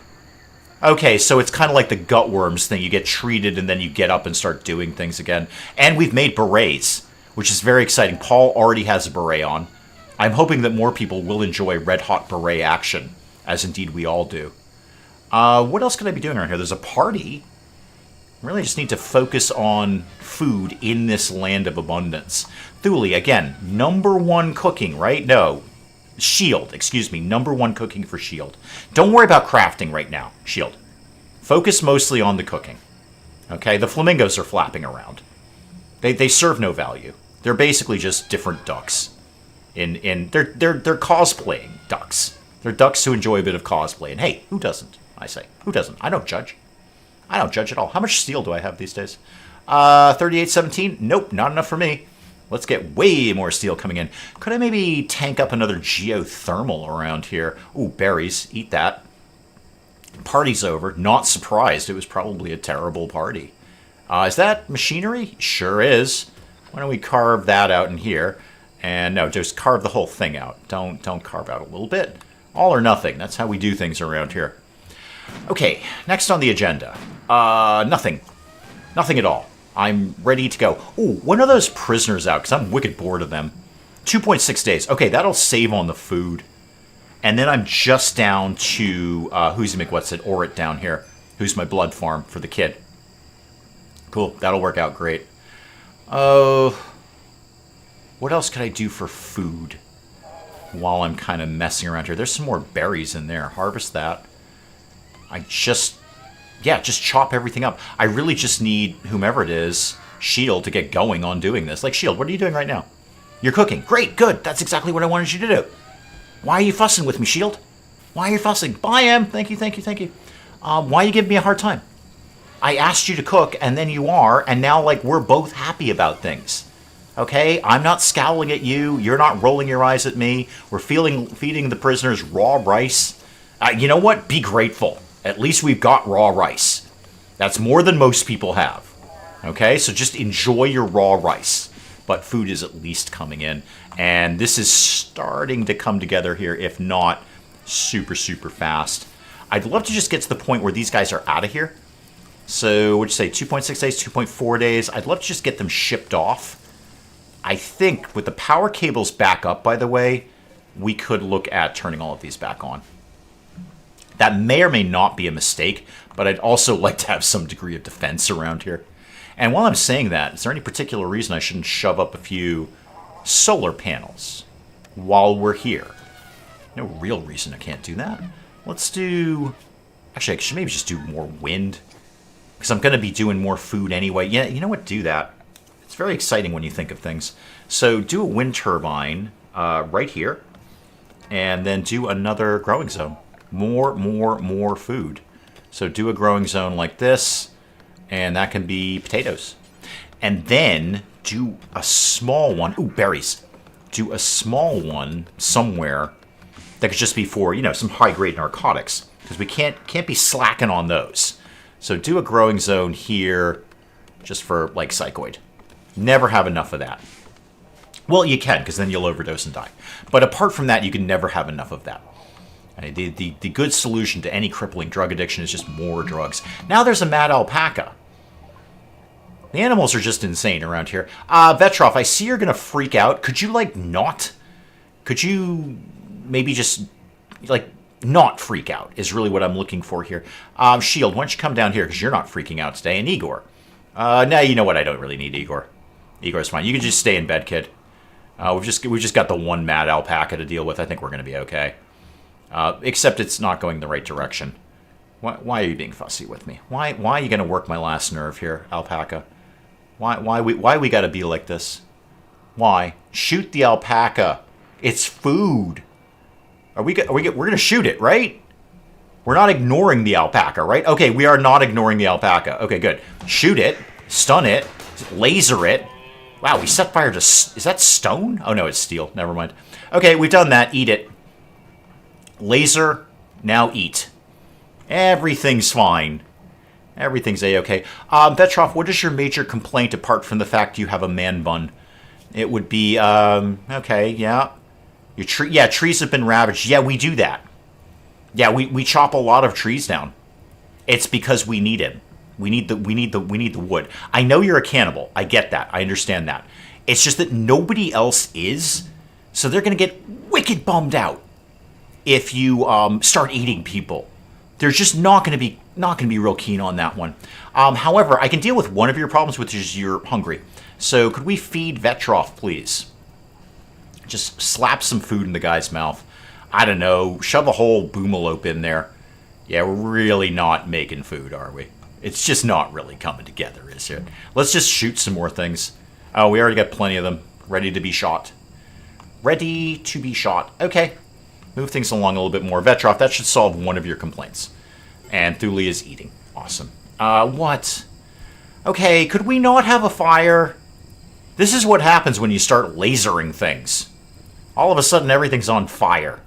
Okay, so it's kind of like the gutworms thing. You get treated and then you get up and start doing things again. And we've made berets, which is very exciting. Paul already has a beret on. I'm hoping that more people will enjoy red-hot beret action, as indeed we all do. What else could I be doing around here? There's a party. Really just need to focus on food in this land of abundance. Thule, again, #1 cooking, right? No. Shield, excuse me. #1 cooking for Shield. Don't worry about crafting right now, Shield. Focus mostly on the cooking. Okay, the flamingos are flapping around. They serve no value. They're basically just different ducks. They're cosplaying ducks. They're ducks who enjoy a bit of cosplay. And hey, who doesn't? I say, who doesn't? I don't judge. I don't judge at all. How much steel do I have these days? 3817? Nope, not enough for me. Let's get way more steel coming in. Could I maybe tank up another geothermal around here? Ooh, berries. Eat that. Party's over. Not surprised. It was probably a terrible party. Is that machinery? Sure is. Why don't we carve that out in here? And no, just carve the whole thing out. Don't carve out a little bit. All or nothing. That's how we do things around here. Okay, next on the agenda. Nothing. Nothing at all. I'm ready to go. Ooh, when are those prisoners out? Because I'm wicked bored of them. 2.6 days. Okay, that'll save on the food. And then I'm just down to, who's Orit down here. Who's my blood farm for the kid. Cool, that'll work out great. Oh, what else could I do for food while I'm kind of messing around here? There's some more berries in there. Harvest that. Just chop everything up. I really just need whomever it is, Shield, to get going on doing this. Like, Shield, what are you doing right now? You're cooking. Great, good. That's exactly what I wanted you to do. Why are you fussing with me, Shield? Why are you fussing? Bye, Em. Thank you. Why are you giving me a hard time? I asked you to cook, and then you are, and now, like, we're both happy about things. Okay? I'm not scowling at you. You're not rolling your eyes at me. We're feeding the prisoners raw rice. You know what? Be grateful. At least we've got raw rice. That's more than most people have. Okay? So just enjoy your raw rice. But food is at least coming in. And this is starting to come together here, if not super, super fast. I'd love to just get to the point where these guys are out of here. So, what'd you say, 2.6 days, 2.4 days? I'd love to just get them shipped off. I think with the power cables back up, by the way, we could look at turning all of these back on. That may or may not be a mistake, but I'd also like to have some degree of defense around here. And while I'm saying that, is there any particular reason I shouldn't shove up a few solar panels while we're here? No real reason I can't do that. Let's do... Actually, I should maybe just do more wind. Because I'm going to be doing more food anyway. Yeah, you know what? Do that. It's very exciting when you think of things. So do a wind turbine right here. And then do another growing zone. More food. So do a growing zone like this. And that can be potatoes. And then do a small one. Ooh, berries. Do a small one somewhere that could just be for, you know, some high-grade narcotics. Because we can't be slacking on those. So do a growing zone here just for, like, psychoid. Never have enough of that. Well, you can, because then you'll overdose and die. But apart from that, you can never have enough of that. The good solution to any crippling drug addiction is just more drugs. Now there's a mad alpaca. The animals are just insane around here. Vetroff, I see you're going to freak out. Could you, like, not? Could you maybe just, like... not freak out is really what I'm looking for here. Shield, why don't you come down here because you're not freaking out today. And Igor. No, you know what? I don't really need Igor. Igor's fine. You can just stay in bed, kid. We've just got the one mad alpaca to deal with. I think we're going to be okay. Except it's not going the right direction. Why are you being fussy with me? Why are you going to work my last nerve here, alpaca? Why we got to be like this? Why? Shoot the alpaca. It's food. We're going to shoot it, right? We're not ignoring the alpaca, right? Okay, we are not ignoring the alpaca. Okay, good. Shoot it, stun it, laser it. Wow, we set fire to... Is that stone? Oh, no, it's steel. Never mind. Okay, we've done that. Eat it. Laser, now eat. Everything's fine. Everything's A-okay. Vetroff, what is your major complaint apart from the fact you have a man bun? It would be, okay, yeah. Yeah, trees have been ravaged. Yeah, we do that. Yeah, we chop a lot of trees down. It's because we need it. We need the wood. I know you're a cannibal. I get that. I understand that. It's just that nobody else is, so they're gonna get wicked bummed out if you start eating people. They're just not gonna be real keen on that one. However, I can deal with one of your problems, which is you're hungry. So could we feed Vetroff, please? Just slap some food in the guy's mouth. I don't know, shove a whole boomalope in there. Yeah, we're really not making food, are we? It's just not really coming together, is it? Let's just shoot some more things. Oh, we already got plenty of them. Ready to be shot. Ready to be shot. Okay. Move things along a little bit more. Vetroff, that should solve one of your complaints. And Thule is eating. Awesome. What? Okay, could we not have a fire? This is what happens when you start lasering things. All of a sudden, everything's on fire.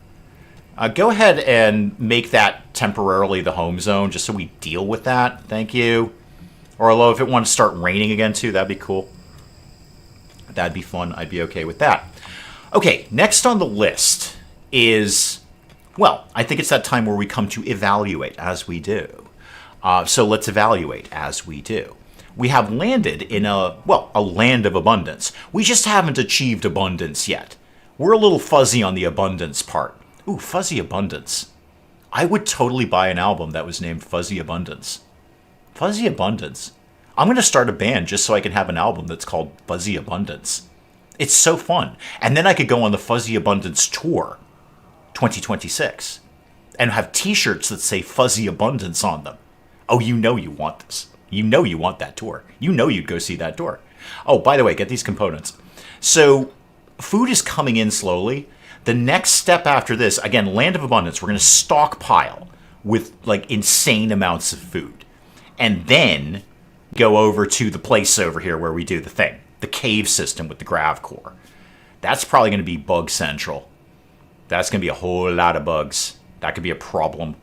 Go ahead and make that temporarily the home zone, just so we deal with that. Thank you. Or although if it wanted to start raining again, too, that'd be cool. That'd be fun. I'd be okay with that. Okay, next on the list is, well, I think it's that time where we come to evaluate, as we do. So let's evaluate, as we do. We have landed in a land of abundance. We just haven't achieved abundance yet. We're a little fuzzy on the abundance part. Ooh, Fuzzy Abundance. I would totally buy an album that was named Fuzzy Abundance. Fuzzy Abundance. I'm going to start a band just so I can have an album that's called Fuzzy Abundance. It's so fun. And then I could go on the Fuzzy Abundance Tour 2026 and have t-shirts that say Fuzzy Abundance on them. Oh, you know you want this. You know you want that tour. You know you'd go see that tour. Oh, by the way, get these components. So food is coming in slowly. The next step after this, again, Land of Abundance, we're going to stockpile with like insane amounts of food. And then go over to the place over here where we do the thing. The cave system with the grav core. That's probably going to be bug central. That's going to be a whole lot of bugs. That could be a problem.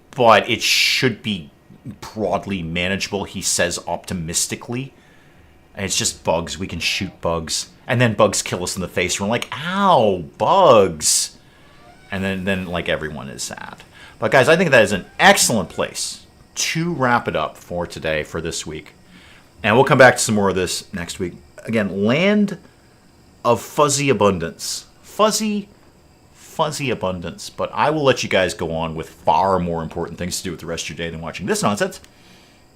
But it should be broadly manageable, he says optimistically. And it's just bugs. We can shoot bugs. And then bugs kill us in the face. And we're like, ow, bugs. And then like everyone is sad. But guys, I think that is an excellent place to wrap it up for today, for this week. And we'll come back to some more of this next week. Again, Land of Fuzzy Abundance. Fuzzy Abundance. But I will let you guys go on with far more important things to do with the rest of your day than watching this nonsense.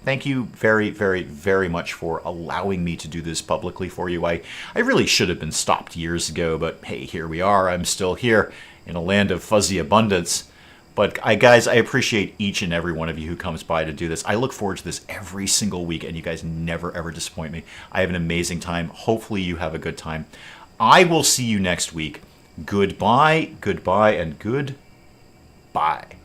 Thank you very, very, very much for allowing me to do this publicly for you. I really should have been stopped years ago, but hey, here we are. I'm still here in a land of fuzzy abundance. But guys, I appreciate each and every one of you who comes by to do this. I look forward to this every single week, and you guys never, ever disappoint me. I have an amazing time. Hopefully you have a good time. I will see you next week. Goodbye, goodbye, and goodbye.